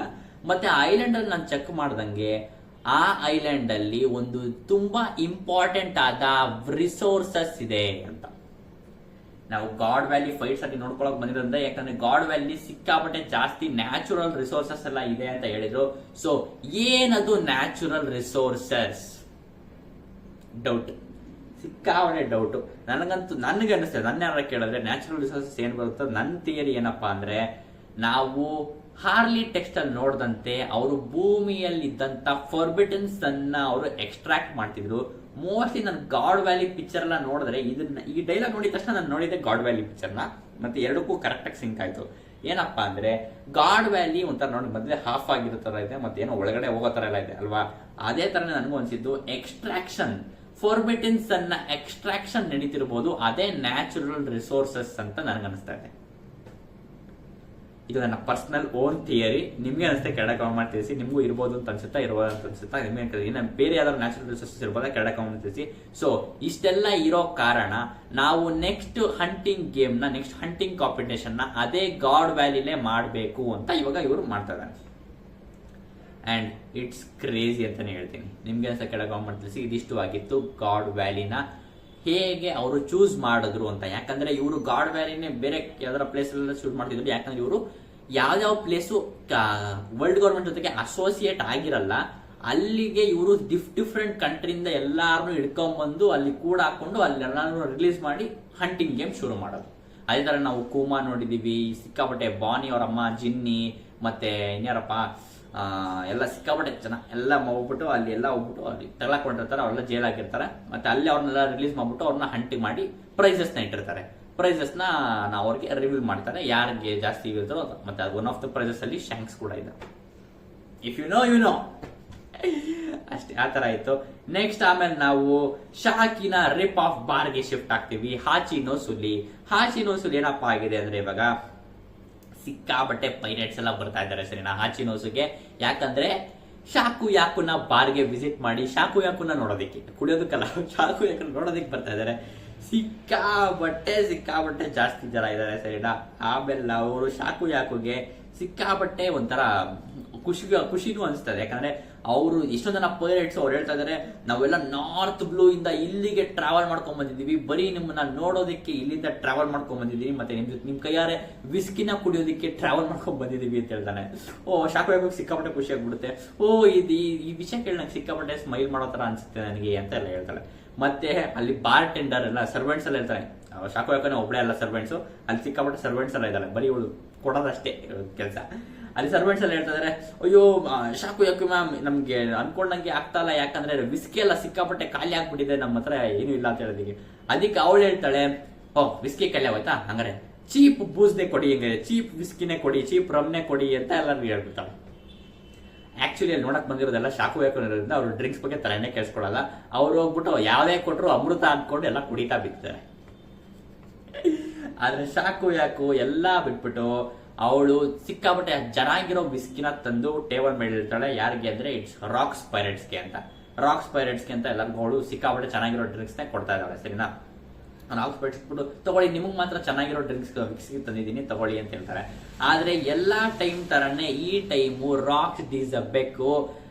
ಮತ್ತೆ ಆ ಐಲ್ಯಾಂಡ್ ಅಲ್ಲಿ ನಾನು ಚೆಕ್ ಮಾಡ್ದಂಗೆ ಆ ಐಲ್ಯಾಂಡ್ ಅಲ್ಲಿ ಒಂದು ತುಂಬಾ ಇಂಪಾರ್ಟೆಂಟ್ ಆದ ರಿಸೋರ್ಸಸ್ ಇದೆ ಅಂತ. ನಾವು ಗಾಡ್ ವ್ಯಾಲಿ ಫೈಟ್ಸ್ ಆಗಿ ನೋಡ್ಕೊಳಕ್ ಬಂದಿರೋದ್ರಿಂದ, ಯಾಕಂದ್ರೆ ಗಾಡ್ ವ್ಯಾಲಿ ಸಿಕ್ಕಾಪಟ್ಟೆ ಜಾಸ್ತಿ ನ್ಯಾಚುರಲ್ ರಿಸೋರ್ಸಸ್ ಎಲ್ಲ ಇದೆ ಅಂತ ಹೇಳಿದ್ರು. ಸೊ ಏನದು ನ್ಯಾಚುರಲ್ ರಿಸೋರ್ಸಸ್? ಡೌಟ್, ಸಿಕ್ಕಾಪಟ್ಟೆ ಡೌಟ್. ನನಗೆ ಅನಿಸ್ತದೆ, ನನ್ನ ಯಾರ ಕೇಳಿದ್ರೆ ನ್ಯಾಚುರಲ್ ರಿಸೋರ್ಸಸ್ ಏನ್ ಬರುತ್ತೆ, ನನ್ನ ಥಿಯರಿ ಏನಪ್ಪಾ ಅಂದ್ರೆ, ನಾವು ಹಾರ್ಲಿ ಟೆಕ್ಸ್ಟ್ ಅಲ್ಲಿ ನೋಡಿದಂತೆ ಅವರು ಭೂಮಿಯಲ್ಲಿ ಇದ್ದಂತ ಫಾರ್ಬಿಡನ್ಸ್ ಅನ್ನ ಅವರು ಎಕ್ಸ್ಟ್ರಾಕ್ಟ್ ಮಾಡ್ತಿದ್ರು. ಮೋಸ್ಟ್ಲಿ ನಾನು ಗಾಡ್ ವ್ಯಾಲಿ ಪಿಕ್ಚರ್ ಎಲ್ಲ ನೋಡಿದ್ರೆ, ಈ ಡೈಲಾಗ್ ನೋಡಿದ ತಕ್ಷಣ ನಾನು ನೋಡಿದ್ದೆ ಗಾಡ್ ವ್ಯಾಲಿ ಪಿಕ್ಚರ್ನ, ಮತ್ತೆ ಎರಡಕ್ಕೂ ಕರೆಕ್ಟ್ ಆಗಿ ಸಿಂಕ್ ಆಯ್ತು. ಏನಪ್ಪಾ ಅಂದ್ರೆ, ಗಾಡ್ ವ್ಯಾಲಿ ಒಂಥರ ನೋಡಿ ಮೊದಲೇ ಹಾಫ್ ಆಗಿರೋ ತರ ಇದೆ, ಮತ್ತೆ ಏನೋ ಒಳಗಡೆ ಹೋಗೋ ತರ ಎಲ್ಲ ಇದೆ ಅಲ್ವಾ. ಅದೇ ತರ ನನಗೂ ಅನ್ಸಿದ್ದು, ಎಕ್ಸ್ಟ್ರಾಕ್ಷನ್ ಫಾರ್ಬಿಡನ್ಸ್ ಅನ್ನ ಎಕ್ಸ್ಟ್ರಾಕ್ಷನ್ ನಡೀತಿರ್ಬೋದು, ಅದೇ ನ್ಯಾಚುರಲ್ ರಿಸೋರ್ಸಸ್ ಅಂತ ನನಗನ್ನಿಸ್ತಾ ಇದೆ. ಇದು ನನ್ನ ಪರ್ಸನಲ್ ಓನ್ ಥಿಯರಿ. ನಿಮ್ಗೆ ಅನಿಸುತ್ತೆ ಕೆಳಗೆ ಕಾಮೆಂಟ್ ಮಾಡಿ ತಿಳಿಸಿ. ನಿಮಗೂ ಇರ್ಬೋದು ಅಂತ ಅನ್ಸುತ್ತಾ, ಇರ್ಬೋದು ಅಂತ ಅನ್ಸುತ್ತಾ, ನಿಮ್ಗೆ ಬೇರೆ ಯಾವ್ದಾದ್ರು ನ್ಯಾಚುರಲ್ ರಿಸೋರ್ಸಸ್ ಇರ್ಬೋದಾ, ಕೆಳಗೆ ಕಾಮೆಂಟ್ ತಿಳಿಸಿ. ಸೊ ಇಷ್ಟೆಲ್ಲ ಇರೋ ಕಾರಣ ನಾವು ನೆಕ್ಸ್ಟ್ ಹಂಟಿಂಗ್ ಗೇಮ್ ನ, ನೆಕ್ಸ್ಟ್ ಹಂಟಿಂಗ್ ಕಾಂಪಿಟೇಷನ್ ನ ಅದೇ ಗಾಡ್ ವ್ಯಾಲಿಲೇ ಮಾಡಬೇಕು ಅಂತ ಇವಾಗ ಇವರು ಮಾಡ್ತಾ ಇದ್ದಾರೆ. ಅಂಡ್ ಇಟ್ಸ್ ಕ್ರೇಜಿ ಅಂತಾನೆ ಹೇಳ್ತೀನಿ. ನಿಮ್ಗೆ ಅನ್ಸ ಕೆಳಗೆ ಕಾಮೆಂಟ್ ಮಾಡಿ ತಿಳಿಸಿ. ಇದಿಷ್ಟು ಆಗಿತ್ತು ಗಾಡ್ ವ್ಯಾಲಿನ ಹೇಗೆ ಅವರು ಚೂಸ್ ಮಾಡಿದ್ರು ಅಂತ. ಯಾಕಂದ್ರೆ ಇವರು ಗಾಡ್ ವ್ಯಾಲಿನೇ ಬೇರೆ ಯಾವ್ದಾರ ಪ್ಲೇಸ್ ಎಲ್ಲ ಚೂಸ್ ಮಾಡ್ತಿದ್ರು, ಯಾಕಂದ್ರೆ ಇವರು ಯಾವ್ಯಾವ ಪ್ಲೇಸು ವರ್ಲ್ಡ್ ಗವರ್ಮೆಂಟ್ ಜೊತೆಗೆ ಅಸೋಸಿಯೇಟ್ ಆಗಿರಲ್ಲ, ಅಲ್ಲಿಗೆ ಇವರು ಡಿಫ್ರೆಂಟ್ ಕಂಟ್ರಿಯಿಂದ ಎಲ್ಲಾರನ್ನು ಹಿಡ್ಕೊಂಡ್ಬಂದು ಅಲ್ಲಿ ಕೂಡ ಹಾಕೊಂಡು ಅಲ್ಲೆಲ್ಲಾರು ರಿಲೀಸ್ ಮಾಡಿ ಹಂಟಿಂಗ್ ಗೇಮ್ ಶುರು ಮಾಡೋದು. ಅದೇ ತರ ನಾವು ಕೂಮಾ ನೋಡಿದೀವಿ, ಸಿಕ್ಕಾಪಟ್ಟೆ ಬಾನಿ ಅವ್ರ ಅಮ್ಮ ಜಿನ್ನಿ, ಮತ್ತೆ ಇನ್ಯಾರಪ್ಪ ಎಲ್ಲ ಸಿಕ್ಕಾಪಟ್ಟೆ ಜನ ಎಲ್ಲ ಹೋಗ್ಬಿಟ್ಟು ಅಲ್ಲಿ ಎಲ್ಲ ಹೋಗ್ಬಿಟ್ಟು ಅಲ್ಲಿ ತಗೊಳಕೊಂಡಿರ್ತಾರೆ, ಅವರೆಲ್ಲ ಜೈಲ್ ಆಗಿರ್ತಾರೆ. ಮತ್ತೆ ಅಲ್ಲಿ ಅವ್ರನ್ನೆಲ್ಲ ರಿಲೀಸ್ ಮಾಡ್ಬಿಟ್ಟು ಅವ್ರನ್ನ ಹಂಟಿಂಗ್ ಮಾಡಿ ಪ್ರೈಸಸ್ ನ ಇಟ್ಟಿರ್ತಾರೆ. ಪ್ರೈಸಸ್ ನ ಅವ್ರಿಗೆ ರಿವೀಲ್ ಮಾಡ್ತಾರೆ, ಯಾರಿಗೆ ಜಾಸ್ತಿ ಇರುತ್ತೋ. ಮತ್ತೆ ಒನ್ ಆಫ್ ದ ಪ್ರೈಸಸ್ ಅಲ್ಲಿ ಶಾಂಕ್ಸ್ ಕೂಡ ಇದೆ. ಇಫ್ ಯು ನೋ ಅಷ್ಟೇ, ಆ ತರ ಆಯ್ತು. ನೆಕ್ಸ್ಟ್ ಆಮೇಲೆ ನಾವು ಶಾಕಿನ ರಿಪ್ ಆಫ್ ಬಾರ್ಗೆ ಶಿಫ್ಟ್ ಆಗ್ತೀವಿ. ಹಾಚಿನೋ ಸುಲಿ ಏನಪ್ಪಾ ಆಗಿದೆ ಅಂದ್ರೆ, ಇವಾಗ ಸಿಕ್ಕಾಬಟ್ಟೆ ಪೈರೇಟ್ಸ್ ಎಲ್ಲ ಬರ್ತಾ ಇದ್ದಾರೆ ಸರಿನಾ ಹಾಚಿನೋಸುಗೆ. ಯಾಕಂದ್ರೆ ಶಾಕು ಯಾಕುನ ಬಾರ್ಗೆ ವಿಸಿಟ್ ಮಾಡಿ ಶಾಕು ಯಾಕುನ ನೋಡೋದಿಕ್ಕೆ, ಕುಡಿಯೋದಕ್ಕಲ್ಲ, ಶಾಕು ಯಾಕುನ ನೋಡೋದಿಕ್ಕೆ ಬರ್ತಾ ಇದಾರೆ. ಸಿಕ್ಕಾಬಟ್ಟೆ ಜಾಸ್ತಿ ಜನ ಇದ್ದಾರೆ ಸರಿನಾ. ಆಮೇಲೆ ಅವರು ಶಾಕು ಯಾಕುಗೆ ಸಿಕ್ಕಾಬಟ್ಟೆ ಒಂಥರ ಖುಷಿನೂ ಅನಿಸ್ತದೆ. ಯಾಕಂದ್ರೆ ಅವರು ಎಷ್ಟೊಂದು ಜನ ಪೈರೇಟ್ಸ್ ಅವ್ರು ಹೇಳ್ತಾ ಇದಾರೆ, ನಾವೆಲ್ಲ ನಾರ್ತ್ ಬ್ಲೂ ಇಂದ ಇಲ್ಲಿಗೆ ಟ್ರಾವೆಲ್ ಮಾಡ್ಕೊಂಡ್ ಬಂದಿದೀವಿ, ಬರೀ ನಿಮ್ಮನ್ನ ನೋಡೋದಕ್ಕೆ ಇಲ್ಲಿಂದ ಟ್ರಾವೆಲ್ ಮಾಡ್ಕೊಂಡ್ ಬಂದಿದೀವಿ, ಮತ್ತೆ ನಿಮ್ ಕೈಯಾರೆ ವಿಸ್ಕಿನ ಕುಡಿಯೋದಕ್ಕೆ ಟ್ರಾವೆಲ್ ಮಾಡ್ಕೊಂಡ್ ಬಂದಿದೀವಿ ಅಂತ ಹೇಳ್ತಾನೆ. ಶಾಕು ಯಾಕೋಗಿ ಸಿಕ್ಕಾಪಟ್ಟೆ ಖುಷಿ ಆಗ್ಬಿಡುತ್ತೆ. ಈ ವಿಷಯ ಕೇಳಿ ನಂಗೆ ಸಿಕ್ಕಾಪಟ್ಟೆ ಸ್ಮೈಲ್ ಮಾಡೋ ತರ ಅನ್ಸುತ್ತೆ ನನಗೆ ಅಂತ ಎಲ್ಲ ಹೇಳ್ತಾಳೆ. ಮತ್ತೆ ಅಲ್ಲಿ ಬಾರ್ ಟೆಂಡರ್ ಎಲ್ಲ ಸರ್ವೆಂಟ್ಸ್ ಎಲ್ಲ ಹೇಳ್ತಾರೆ, ಶಾಕು ಯಾಕಂದ್ರೆ ಒಬ್ಬಳೇ ಅಲ್ಲ ಸರ್ವೆಂಟ್ಸ್, ಅಲ್ಲಿ ಸಿಕ್ಕಾಪಟ್ಟೆ ಸರ್ವೆಂಟ್ಸ್ ಎಲ್ಲ ಇದ್ದಾರೆ, ಬರೀ ಇವಳು ಕೊಡೋದಷ್ಟೇ ಕೆಲಸ. ಅಲ್ಲಿ ಸರ್ವೆಂಟ್ಸ್ ಎಲ್ಲ ಹೇಳ್ತಾ ಇದಾರೆ, ಅಯ್ಯೋ ಶಾಕು ಯಾಕೆ ಮ್ಯಾಮ್ ನಮ್ಗೆ ಅನ್ಕೊಂಡಂಗೆ ಆಗ್ತಾ ಇಲ್ಲ, ಯಾಕಂದ್ರೆ ವಿಸ್ಕಿ ಎಲ್ಲ ಸಿಕ್ಕಾಪಟ್ಟೆ ಖಾಲಿ ಆಗ್ಬಿಟ್ಟಿದೆ, ನಮ್ಮ ಹತ್ರ ಏನು ಇಲ್ಲ ಅಂತ ಹೇಳಿದೀವಿ. ಅದಕ್ಕೆ ಅವಳು ಹೇಳ್ತಾಳೆ, ವಿಸ್ಕಿ ಖಾಲಿ ಆಗೋಯ್ತಾ, ಹಂಗಾರೆ ಚೀಪ್ ಬೂಸ್ನೇ ಕೊಡಿ, ಹೆಂಗೆ ಚೀಪ್ ವಿಸ್ಕಿನೇ ಕೊಡಿ, ಚೀಪ್ ರಮ್ನೆ ಕೊಡಿ ಅಂತ ಎಲ್ಲರೂ ಹೇಳ್ಬಿಡ್ತಾಳೆ. ಆಕ್ಚುಲಿ ಅಲ್ಲಿ ನೋಡಕ್ ಬಂದಿರೋದೆಲ್ಲ ಶಾಕು ಯಾಕೋದ್ರಿಂದ ಅವ್ರು ಡ್ರಿಂಕ್ಸ್ ಬಗ್ಗೆ ತಲೆನೇ ಕೇಳಿಸ್ಕೊಳಲ್ಲ. ಅವ್ರು ಹೋಗ್ಬಿಟ್ಟು ಯಾವ್ದೇ ಕೊಟ್ರು ಅಮೃತ ಅಂದ್ಕೊಂಡು ಎಲ್ಲ ಕುಡಿತಾ ಬಿಡ್ತಾರೆ. ಆದ್ರೆ ಶಾಕು ಯಾಕು ಎಲ್ಲಾ ಬಿಟ್ಬಿಟ್ಟು ಅವಳು ಸಿಕ್ಕಾಪಟ್ಟೆ ಚೆನ್ನಾಗಿರೋ ವಿಸ್ಕಿನ ತಂದು ಟೇಬಲ್ ಮೇಲೆ ಇರ್ತಾಳೆ. ಯಾರಿಗೆ ಅಂದ್ರೆ ಇಟ್ಸ್ ರಾಕ್ಸ್ ಪೈರೇಟ್ಸ್ಗೆ ಅಂತ ಎಲ್ಲರಿಗೂ ಅವಳು ಸಿಕ್ಕಾಪಟ್ಟೆ ಚೆನ್ನಾಗಿರೋ ಡ್ರಿಂಕ್ಸ್ ನ ಕೊಡ್ತಾ ಇದ್ದಾಳೆ ಸರಿನಾ. ರಾಕ್ಸ್ ಪೈರೇಟ್ಸ್ ಬಿಟ್ಟು ತಗೊಳ್ಳಿ, ನಿಮಗ್ ಮಾತ್ರ ಚೆನ್ನಾಗಿರೋ ಡ್ರಿಂಕ್ಸ್ ವಿಸ್ಕಿ ತಂದಿದ್ದೀನಿ ತಗೊಳ್ಳಿ ಅಂತ ಹೇಳ್ತಾರೆ. ಆದ್ರೆ ಎಲ್ಲಾ ಟೈಮ್ ತರನೇ ಈ ಟೈಮು ರಾಕ್ಸ್ ಬೇಕು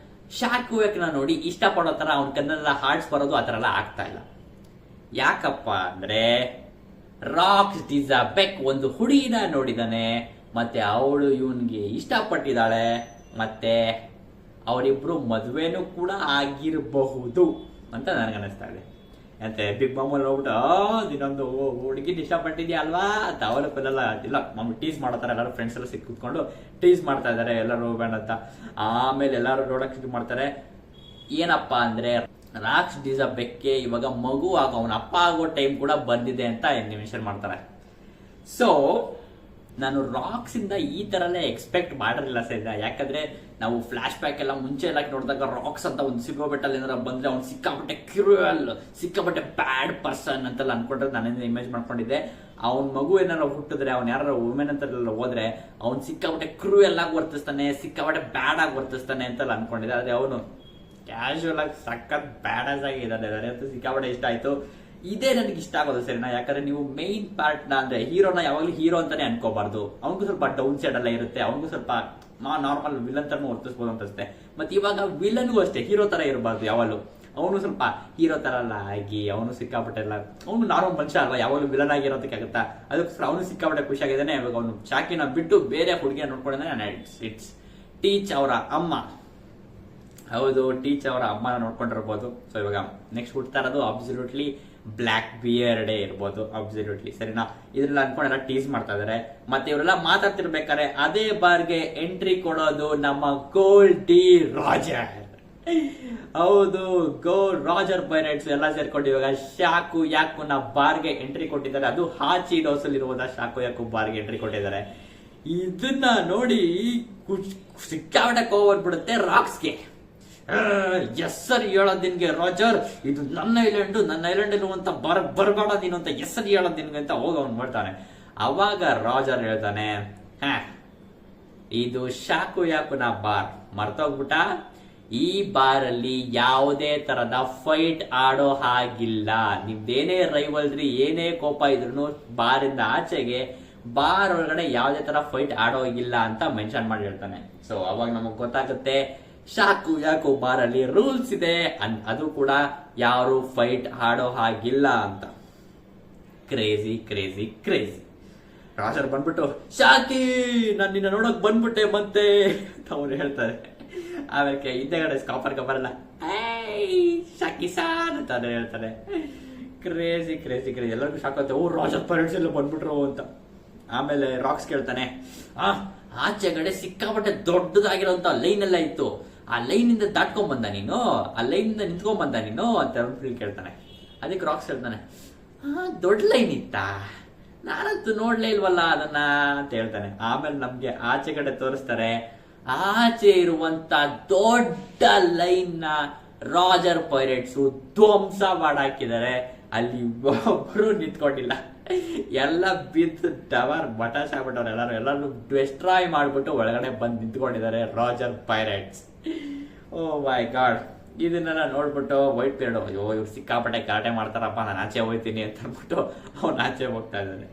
ಶಾಕು ಯಾಕನ ನೋಡಿ ಇಷ್ಟಪಡೋ ತರ ಅವ್ನ ಕನ್ನಡ ಹಾರ್ಟ್ಸ್ ಬರೋದು ಆ ತರ ಎಲ್ಲ ಆಗ್ತಾ ಇಲ್ಲ. ಯಾಕಪ್ಪ ಅಂದ್ರೆ ರಾಕ್ಸ್ ಡಿಸಬೆಕ್ ಒಂದು ಹುಡುಗಿನ ನೋಡಿದಾನೆ, ಮತ್ತೆ ಅವಳು ಇವನ್ಗೆ ಇಷ್ಟಪಟ್ಟಿದ್ದಾಳೆ, ಮತ್ತೆ ಅವರಿಬ್ರು ಮದುವೆನೂ ಕೂಡ ಆಗಿರಬಹುದು ಅಂತ ನನಗನ್ನಿಸ್ತಾ ಇದೆ. ಮತ್ತೆ ಬಿಗ್ ಮಾಮಲ್ಲಿ ಹೋಗ್ಬಿಟ್ಟು ಇನ್ನೊಂದು ಹುಡುಗಿನ ಇಷ್ಟಪಟ್ಟಿದ್ಯಾ ಅಲ್ವಾ ಅಂತ ಅವರ ಪೆಲ್ಲ ಇಲ್ಲ ಮಮ್ಮಿ ಟೀಸ್ ಮಾಡ್ತಾರೆ, ಎಲ್ಲರೂ ಫ್ರೆಂಡ್ಸ್ ಎಲ್ಲ ಸಿಕ್ಕಿ ಕೂತ್ಕೊಂಡು ಟೀಸ್ ಮಾಡ್ತಾ ಇದ್ದಾರೆ ಎಲ್ಲರೂ ಬೇಡ ಅಂತ. ಆಮೇಲೆ ಎಲ್ಲರೂ ನೋಡಕ್ ಇದು ಮಾಡ್ತಾರೆ. ಏನಪ್ಪ ಅಂದ್ರೆ ರಾಕ್ಸ್ ಡಿಸ ಬೆಕ್ಕೆ ಇವಾಗ ಮಗು ಆಗೋ ಅವನ ಅಪ್ಪ ಆಗೋ ಟೈಮ್ ಕೂಡ ಬಂದಿದೆ ಅಂತ ಮೆನ್ಷನ್ ಮಾಡ್ತಾರೆ. ಸೊ ನಾನು ರಾಕ್ಸ್ ಇಂದ ಈ ತರ ಎಲ್ಲ ಎಕ್ಸ್ಪೆಕ್ಟ್ ಮಾಡಿರಲಿಲ್ಲ ಸರ್. ಯಾಕಂದ್ರೆ ನಾವು ಫ್ಲಾಶ್ ಬ್ಯಾಕ್ ಎಲ್ಲ ಮುಂಚೆ ಎಲ್ಲ ನೋಡಿದಾಗ ರಾಕ್ಸ್ ಅಂತ ಒಂದು ಸಿಗೋಬೆಟ್ಟಲ್ಲಿ ಏನಾರ ಬಂದ್ರೆ ಅವ್ನು ಸಿಕ್ಕಾಪಟ್ಟೆ ಕ್ರೂಯಲ್, ಸಿಕ್ಕಾಪಟ್ಟೆ ಬ್ಯಾಡ್ ಪರ್ಸನ್ ಅಂತೆಲ್ಲ ಅನ್ಕೊಂಡ್ರೆ ನಾನೇನು ಇಮೇಜ್ ಮಾಡ್ಕೊಂಡಿದ್ದೆ. ಅವ್ನ ಮಗು ಏನಾರ ಹುಟ್ಟಿದ್ರೆ ಅವ್ನು ಯಾರು ವುಮೆನ್ ಅಂತೆಲ್ಲ ಹೋದ್ರೆ ಅವ್ನು ಸಿಕ್ಕಾಪಟ್ಟೆ ಕ್ರೂಯಲ್ ಆಗಿ ವರ್ತಿಸ್ತಾನೆ, ಸಿಕ್ಕಾಪಟ್ಟೆ ಬ್ಯಾಡ್ ಆಗಿ ವರ್ತಿಸ್ತಾನೆ ಅಂತೆಲ್ಲ ಅನ್ಕೊಂಡಿದ್ದೆ. ಅದೇ ಅವನು ಕ್ಯಾಶುವಲ್ ಆಗಿ ಸಖತ್ ಬ್ಯಾಡಾಸ್ ಆಗಿ ಇದ್ದಾನೆ. ಸಿಕ್ಕಾಪಟ್ಟೆ ಇಷ್ಟ ಆಯ್ತು. ಇದೇ ನನಗೆ ಇಷ್ಟ ಆಗೋದು ಸರಿನಾ. ಯಾಕಂದ್ರೆ ನೀವು ಮೇನ್ ಪಾರ್ಟ್ ನ ಅಂದ್ರೆ ಹೀರೋನ ಯಾವಾಗಲೂ ಹೀರೋ ಅಂತಾನೆ ಅನ್ಕೋಬಾರ್ದು. ಅವನಿಗೂ ಸ್ವಲ್ಪ ಡೌನ್ ಸೈಡ್ ಎಲ್ಲ ಇರುತ್ತೆ, ಅವನಿಗೂ ಸ್ವಲ್ಪ ನಾರ್ಮಲ್ ವಿಲನ್ ತರ ವರ್ತಿಸ್ಬೋದು ಅನ್ಸುತ್ತೆ. ಮತ್ತೆ ಇವಾಗ ವಿಲನ್ಗೂ ಅಷ್ಟೇ ಹೀರೋ ತರ ಇರಬಾರ್ದು ಯಾವಾಗಲೂ. ಅವನು ಸ್ವಲ್ಪ ಹೀರೋ ತರ ಎಲ್ಲ ಆಗಿ ಅವನು ಸಿಕ್ಕಾಪಟ್ಟೆ ಎಲ್ಲ, ಅವನು ನಾರ್ಮಲ್ ಮನುಷ್ಯ ಅಲ್ವಾ, ಯಾವಾಗಲೂ ವಿಲನ್ ಆಗಿರೋದಕ್ಕಾಗುತ್ತಾ. ಅದಕ್ಕೋಸ್ಕರ ಅವನು ಸಿಕ್ಕಾಪಟ್ಟೆ ಖುಷಿಯಾಗಿದ್ದಾನೆ. ಇವಾಗ ಅವನು ಶಾಕಿನ ಬಿಟ್ಟು ಬೇರೆ ಹುಡುಗಿಯ ನೋಡ್ಕೊಂಡಿದ್ದಾನೆ. ಇಟ್ಸ್ ಟೀಚ್ ಅವರ ಅಮ್ಮ. ಹೌದು, ಟೀಚ್ ಅವರ ಅಮ್ಮನ ನೋಡ್ಕೊಂಡಿರ್ಬೋದು. ಸೊ ಇವಾಗ ನೆಕ್ಸ್ಟ್ ಹುಡ್ತಾ ಇರೋದು ಅಬ್ಸಲ್ಯೂಟ್ಲಿ ಬ್ಲ್ಯಾಕ್ ಬಿಯರ್ಡೇ ಇರ್ಬೋದು, ಅಬ್ಸಲ್ಯೂಟ್ಲಿ ಸರಿನಾ. ಇದ್ರೆಲ್ಲ ಅನ್ಕೊಂಡೆಲ್ಲ ಟೀಸ್ ಮಾಡ್ತಾ ಇದಾರೆ. ಮತ್ತೆ ಇವರೆಲ್ಲ ಮಾತಾಡ್ತಿರ್ಬೇಕಾದ್ರೆ ಅದೇ ಬಾರ್ಗೆ ಎಂಟ್ರಿ ಕೊಡೋದು ನಮ್ಮ ಗೋಲ್ಡ್ ಡಿ ರಾಜರ್. ಹೌದು, ರಾಜರ್ ಪೈರೇಟ್ಸ್ ಎಲ್ಲ ಸೇರ್ಕೊಂಡು ಇವಾಗ ಶಾಕು ಯಾಕುನ ಬಾರ್ಗೆ ಎಂಟ್ರಿ ಕೊಟ್ಟಿದ್ದಾರೆ. ಅದು ಹಾಚಿ ಡೋಸಲ್ಲಿ ಇರುವುದ ಶಾಕು ಯಾಕು ಬಾರ್ಗೆ ಎಂಟ್ರಿ ಕೊಟ್ಟಿದ್ದಾರೆ. ಇದನ್ನ ನೋಡಿ ಸಿಕ್ಕಾಪಟ್ಟೆ ಕೋವ ಬಂದ್ಬಿಡುತ್ತೆ ರಾಕ್ಸ್ಗೆ. ಎಸ್ ಸರ್ ಹೇಳೋದ್ ನಿನ್ಗೆ ರಾಜರ್, ಇದು ನನ್ನ ಐಲ್ಯಾಂಡ್ ಇರುವಂತ ಬರ್ಬೇಡ ನೀನು ಅಂತ ಎಸ್ ಸರ್ ಹೇಳೋದ್ ನಿನ್ಗೆ ಅಂತ ಹೋಗ ಅವ್ನು ಮಾಡ್ತಾನೆ. ಅವಾಗ ರಾಜರ್ ಹೇಳ್ತಾನೆ, ಇದು ಶಾಕು ಯಾಕುನ ಬಾರ್ ಮರ್ತೋಗ್ಬಿಟ್ಟ. ಈ ಬಾರಲ್ಲಿ ಯಾವುದೇ ತರದ ಫೈಟ್ ಆಡೋ ಹಾಗಿಲ್ಲ. ನಿಮ್ದೇನೇ ರೈವಲ್ರಿ, ಏನೇ ಕೋಪ ಇದ್ರು ಬಾರಿಂದ ಆಚೆಗೆ, ಬಾರ್ ಒಳಗಡೆ ಯಾವುದೇ ತರ ಫೈಟ್ ಆಡೋ ಇಲ್ಲ ಅಂತ ಮೆನ್ಷನ್ ಮಾಡಿ ಹೇಳ್ತಾನೆ. ಸೊ ಅವಾಗ ನಮಗ್ ಗೊತ್ತಾಗುತ್ತೆ ಶಾಕು ಯಾಕೋ ಬಾರಲ್ಲಿ ರೂಲ್ಸ್ ಇದೆ, ಅದು ಕೂಡ ಯಾರು ಫೈಟ್ ಆಡೋ ಹಾಗಿಲ್ಲ ಅಂತ. Crazy crazy crazy. ರಾಜರ್ ಬಂದ್ಬಿಟ್ಟು ಶಾಕಿ ನಾನು ನಿನ್ನ ನೋಡಕ್ ಬಂದ್ಬಿಟ್ಟೆ ಮತ್ತೆ ಅಂತ ಅವ್ರು ಹೇಳ್ತಾರೆ. ಆಮೇಲೆ ಹಿಂದೆಗಡೆ ಕಾಪರ್ ಎಲ್ಲ ಶಾಕಿ ಸಾರ್ ಅಂತ ಹೇಳ್ತಾರೆ. Crazy crazy crazy. ಎಲ್ಲರಿಗೂ ಶಾಕ್ ಆಗುತ್ತೆ, ಓ ರಾಜರ್ ಪೈರೇಟ್ಸ್ ಎಲ್ಲ ಬಂದ್ಬಿಟ್ರು ಅಂತ. ಆಮೇಲೆ ರಾಕ್ಸ್ ಕೇಳ್ತಾನೆ, ಆಚೆಗಡೆ ಸಿಕ್ಕಾಪಟ್ಟೆ ದೊಡ್ಡದಾಗಿರೋಂತ ಲೈನ್ ಎಲ್ಲ ಇತ್ತು, ಆ ಲೈನ್ ಇಂದ ದಾಟ್ಕೊಂಡ್ ಬಂದ ನೀನು, ಆ ಲೈನ್ ಇಂದ ನಿಂತ್ಕೊಂಡ್ ಬಂದ ನೀನು ಅಂತ ಕೇಳ್ತಾನೆ. ಅದಕ್ಕೆ ರಾಕ್ಸ್ ಹೇಳ್ತಾನೆ, ದೊಡ್ಡ ಲೈನ್ ಇತ್ತಾ, ನಾನಂತೂ ನೋಡ್ಲೇ ಇಲ್ವಲ್ಲ ಅದನ್ನ ಅಂತ ಹೇಳ್ತಾನೆ. ಆಮೇಲೆ ನಮ್ಗೆ ಆಚೆ ಕಡೆ ತೋರಿಸ್ತಾರೆ, ಆಚೆ ಇರುವಂತ ದೊಡ್ಡ ಲೈನ್ ನ ರಾಜರ್ ಪೈರೇಟ್ಸ್ ಧ್ವಂಸ ಮಾಡಾಕಿದ್ದಾರೆ. ಅಲ್ಲಿ ಒಬ್ಬರು ನಿಂತ್ಕೊಂಡಿಲ್ಲ, ಎಲ್ಲ ಬಿದ್ದು ಟವರ್ ಬಟಾಸ್ ಆಗ್ಬಿಟ್ಟವ್ರು. ಎಲ್ಲರೂ ಡಿಸ್ಟ್ರಾಯ್ ಮಾಡ್ಬಿಟ್ಟು ಒಳಗಡೆ ಬಂದು ನಿಂತ್ಕೊಂಡಿದ್ದಾರೆ Roger pirates. O my god. ಇದನ್ನೆಲ್ಲ ನೋಡ್ಬಿಟ್ಟು ವೈಟ್ ಪೀರಿಯಡ್, ಅಯ್ಯೋ ಇವ್ರು ಸಿಕ್ಕಾಪಟ್ಟೆ ಕರಾಟೆ ಮಾಡ್ತಾರಪ್ಪ, ನಾನು ಆಚೆ ಹೋಗ್ತೀನಿ ಅಂತ ಅಂದ್ಬಿಟ್ಟು ಅವ್ನು ಆಚೆ ಹೋಗ್ತಾ ಇದ್ದಾನೆ.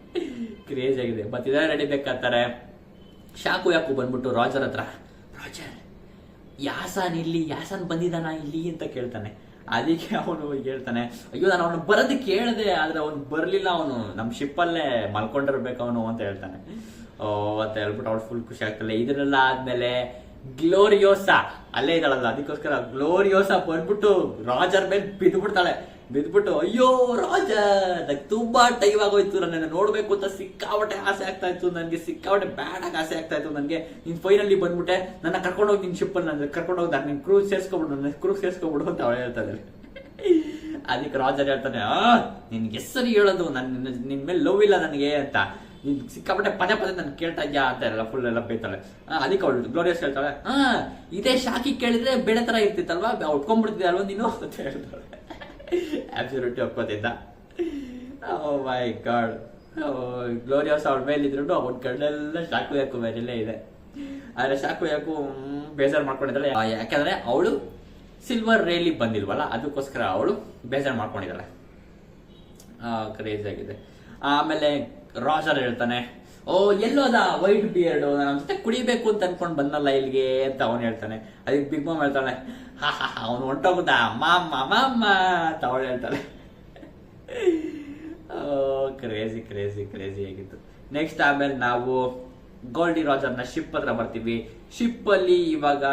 ಕ್ರೇಜ್ ಆಗಿದೆ. ಮತ್ತೆ ಇದೇ ರೆಡಿ ಬೇಕಾಗ್ತಾರೆ. ಶಾಕು ಯಾಕು ಬಂದ್ಬಿಟ್ಟು ರಾಜರ್ ಹತ್ರ, ರಾಜರ್ ಯಾಸನ್ ಬಂದಿದ್ದಾನ ಇಲ್ಲಿ ಅಂತ ಕೇಳ್ತಾನೆ. ಅದಕ್ಕೆ ಅವನು ಹೇಳ್ತಾನೆ, ಅಯ್ಯೋ ನಾನು ಅವನು ಬರೋದಕ್ಕೆ ಕೇಳಿದೆ, ಆದ್ರೆ ಅವನು ಬರ್ಲಿಲ್ಲ, ಅವನು ನಮ್ಮ ಶಿಪ್ಪಲ್ಲೇ ಮಲ್ಕೊಂಡಿರ್ಬೇಕು ಅವನು ಅಂತ ಹೇಳ್ತಾನೆ. ಅಂತ ಹೇಳ್ಬಿಟ್ಟು ಅವ್ಳು ಫುಲ್ ಖುಷಿ ಆಗ್ತಾಳೆ. ಇದನ್ನೆಲ್ಲ ಆದ್ಮೇಲೆ ಗ್ಲೋರಿಯೋಸಾ ಅಲ್ಲೇ ಇದ್ದಾಳಲ್ಲ, ಅದಕ್ಕೋಸ್ಕರ ಗ್ಲೋರಿಯೋಸಾ ಬಂದ್ಬಿಟ್ಟು ರಾಜರ್ ಮೇಲೆ ಬಿದ್ಬಿಟ್ಟು ಅಯ್ಯೋ ರಾಜರ್, ನಂಗೆ ತುಂಬಾ ಟೈಮ್ ಆಗೋಯ್ತು, ನನ್ನ ನೋಡ್ಬೇಕು ಅಂತ ಸಿಕ್ಕಾಪಟ್ಟೆ ಆಸೆ ಆಗ್ತಾ ಇತ್ತು, ನನಗೆ ಸಿಕ್ಕಾಪಟ್ಟೆ ಬ್ಯಾಡ್ ಆಗಿ ಆಸೆ ಆಗ್ತಾ ಇತ್ತು ನನಗೆ. ನೀನ್ ಫೈನಲಿ ಬಂದ್ಬಿಟ್ಟೆ, ನನ್ನ ಕರ್ಕೊಂಡೋಗಿ ನಿನ್ ಶಿಪ್ಪಲ್ಲಿ ನನ್ನ ಕರ್ಕೊಂಡೋಗಿ ನಿನ್ ಕ್ರೂಸ್ ಸೇರ್ಸ್ಕೊಬಿಡು ಅಂತ ಅವಳು ಹೇಳ್ತಾ ಇದ್ದಾಳೆ. ಅದಕ್ಕೆ ರಾಜರ್ ಹೇಳ್ತಾನೆ, ನಿನ್ಗೆ ಸರಿ ಹೇಳೋದು, ನಿನ್ ಮೇಲೆ ಲವ್ ಇಲ್ಲ ನನಗೆ ಅಂತ, ನೀನ್ ಸಿಕ್ಕಾಪಟ್ಟೆ ಪದೇ ನನ್ ಕೇಳ್ತಾ ಇದ್ಯಾ ಅಂತ ಎಲ್ಲ ಫುಲ್ ಎಲ್ಲ ಬೈತಾಳೆ. ಅದಕ್ಕೆ ಅವಳು ಗ್ಲೋರಿಯಸ್ ಹೇಳ್ತಾಳೆ, ಇದೇ ಶಾಕಿ ಕೇಳಿದ್ರೆ ಬೇರೆ ತರ ಇರ್ತಿತ್ತಲ್ವಾ, ಉಟ್ಕೊಂಡ್ಬಿಡ್ತಿದ್ದೆ ಅಲ್ವಾ ನೀನು ಅಂತ ಹೇಳ್ತಾಳೆ. Absolutely ಒಪ್ಕೋತಿದ್ದ. O my god. Glorious ಅವಳ ಮೇಲೆ ಇದ್ರು ಅವನ ಕಣ್ಣೆಲ್ಲ ಶಾಕು ಯಾಕು ಮೇಲೆಲ್ಲೇ ಇದೆ. ಆದ್ರೆ ಶಾಕು ಯಾಕು ಬೇಜಾರು ಮಾಡ್ಕೊಂಡಿದ್ದಾಳೆ, ಯಾಕಂದ್ರೆ ಅವಳು ಸಿಲ್ವರ್ ರೇಲಿ ಬಂದಿಲ್ವಲ್ಲ, ಅದಕ್ಕೋಸ್ಕರ ಅವಳು ಬೇಜಾರು ಮಾಡ್ಕೊಂಡಿದ್ದಾಳೆ. ಕ್ರೇಜ್ ಆಗಿದೆ. ಆಮೇಲೆ ರಾಜರ್ ಹೇಳ್ತಾನೆ, ಓ ಎಲ್ಲೋದ ವೈಟ್ ಬಿಯರ್ಡ್, ನನ್ನ ಜೊತೆ ಕುಡಿಬೇಕು ಅಂತ ಅನ್ಕೊಂಡ್ ಬಂದಲ್ಲ ಇಲ್ಲಿಗೆ ಅಂತ ಅವನು ಹೇಳ್ತಾನೆ. ಅದಕ್ಕೆ ಬಿಗ್ ಮಾಮ್ ಹೇಳ್ತಾಳೆ, ಅವನು ಹೊಂಟೋಗುತ್ತಾ ಮಾಮ ಅಂತ ಅವಳು ಹೇಳ್ತಾಳೆ. ಕ್ರೇಜಿ ಕ್ರೇಜಿ ಕ್ರೇಜಿ ಆಗಿತ್ತು. ನೆಕ್ಸ್ಟ್ ಆಮೇಲೆ ನಾವು ಗೋಲ್ಡಿ ರಾಜರ್ನ ಶಿಪ್ ಹತ್ರ ಬರ್ತೀವಿ. ಶಿಪ್ ಅಲ್ಲಿ ಇವಾಗ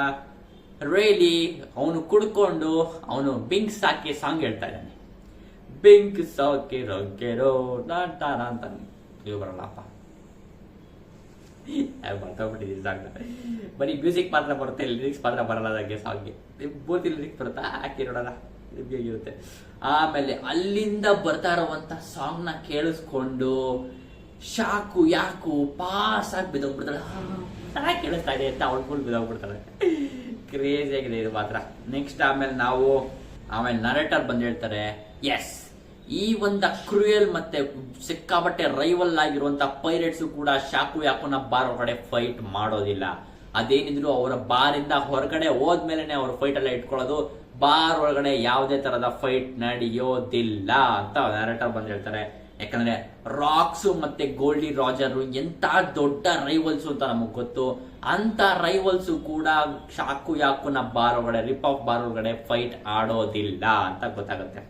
ರೇಲಿ ಅವನು ಕುಡ್ಕೊಂಡು ಅವನು ಬಿಂಕ್ ಸಾಕಿ ಸಾಂಗ್ ಹೇಳ್ತಾ ಇದ್ದಾನೆ. ಬಿಂಕ್ ಸಾಕಿರೋ ಕೆರೋ ನಾಟಾನ ಅಂತ ನೀವು ಬರಲ್ಲಪ್ಪ, ಬರ್ತೋಗ್ಬಿಟ್ಟಿದ್ದೀವಿ ಸಾಂಗ್. ಬರೀ ಮ್ಯೂಸಿಕ್ ಮಾತ್ರ ಬರುತ್ತೆ, ಲಿರಿಕ್ಸ್ ಮಾತ್ರ ಬರಲ್ಲ ನನಗೆ ಸಾಂಗ್ಗೆ. ಪೂರ್ತಿ ಲಿರಿಕ್ಸ್ ಬರುತ್ತಾ ಹಾಕಿ ನೋಡೋಣ, ಹೇಗಿರುತ್ತೆ. ಆಮೇಲೆ ಅಲ್ಲಿಂದ ಬರ್ತಾ ಇರುವಂತ ಸಾಂಗ್ ನ ಕೇಳಿಸ್ಕೊಂಡು ಶಾಕು ಯಾಕು ಪಾಸ್ ಆಗಿ ಬಿದ್ದೋಗ್ಬಿಡ್ತಾಳೆ. ಕೇಳಿಸ್ತಾ ಇದೆ ಅಂತ ಅವಳು ಫುಲ್ ಬಿದ್ದೋಗ್ಬಿಡ್ತಾಳೆ. ಕ್ರೇಜಿ ಆಗಿದೆ ಇದು ಮಾತ್ರ. ನೆಕ್ಸ್ಟ್ ಆಮೇಲೆ ನರೇಟರ್ ಬಂದು ಹೇಳ್ತಾರೆ, ಎಸ್ ಈ ಒಂದು ಕ್ರೂಯಲ್ ಮತ್ತೆ ಸಿಕ್ಕಾಬಟ್ಟೆ ರೈವಲ್ ಆಗಿರುವಂತ ಪೈರೇಟ್ಸ್ ಕೂಡ ಶಾಕು ಯಾಕುನ ಬಾರ್ ಹೊರಗಡೆ ಫೈಟ್ ಮಾಡೋದಿಲ್ಲ. ಅದೇನಿದ್ರು ಅವರ ಬಾರಿಂದ ಹೊರಗಡೆ ಹೋದ್ಮೇಲೆ ಅವ್ರ ಫೈಟ್ ಎಲ್ಲ ಇಟ್ಕೊಳ್ಳೋದು, ಬಾರ್ ಒಳಗಡೆ ಯಾವುದೇ ತರದ ಫೈಟ್ ನಡೆಯೋದಿಲ್ಲ ಅಂತ ನರೇಟರ್ ಬಂದು ಹೇಳ್ತಾರೆ. ಯಾಕಂದ್ರೆ ರಾಕ್ಸ್ ಮತ್ತೆ ಗೋಲ್ಡಿ ರಾಜರ್ ಎಂತ ದೊಡ್ಡ ರೈವಲ್ಸ್ ಅಂತ ನಮಗ್ ಗೊತ್ತು. ಅಂತ ರೈವಲ್ಸ್ ಕೂಡ ಶಾಕು ಯಾಕುನ ಬಾರ್ ಒಳಗಡೆ ರಿಪ್ ಆಫ್ ಬಾರ್ ಒಳಗಡೆ ಫೈಟ್ ಆಡೋದಿಲ್ಲ ಅಂತ ಗೊತ್ತಾಗುತ್ತೆ.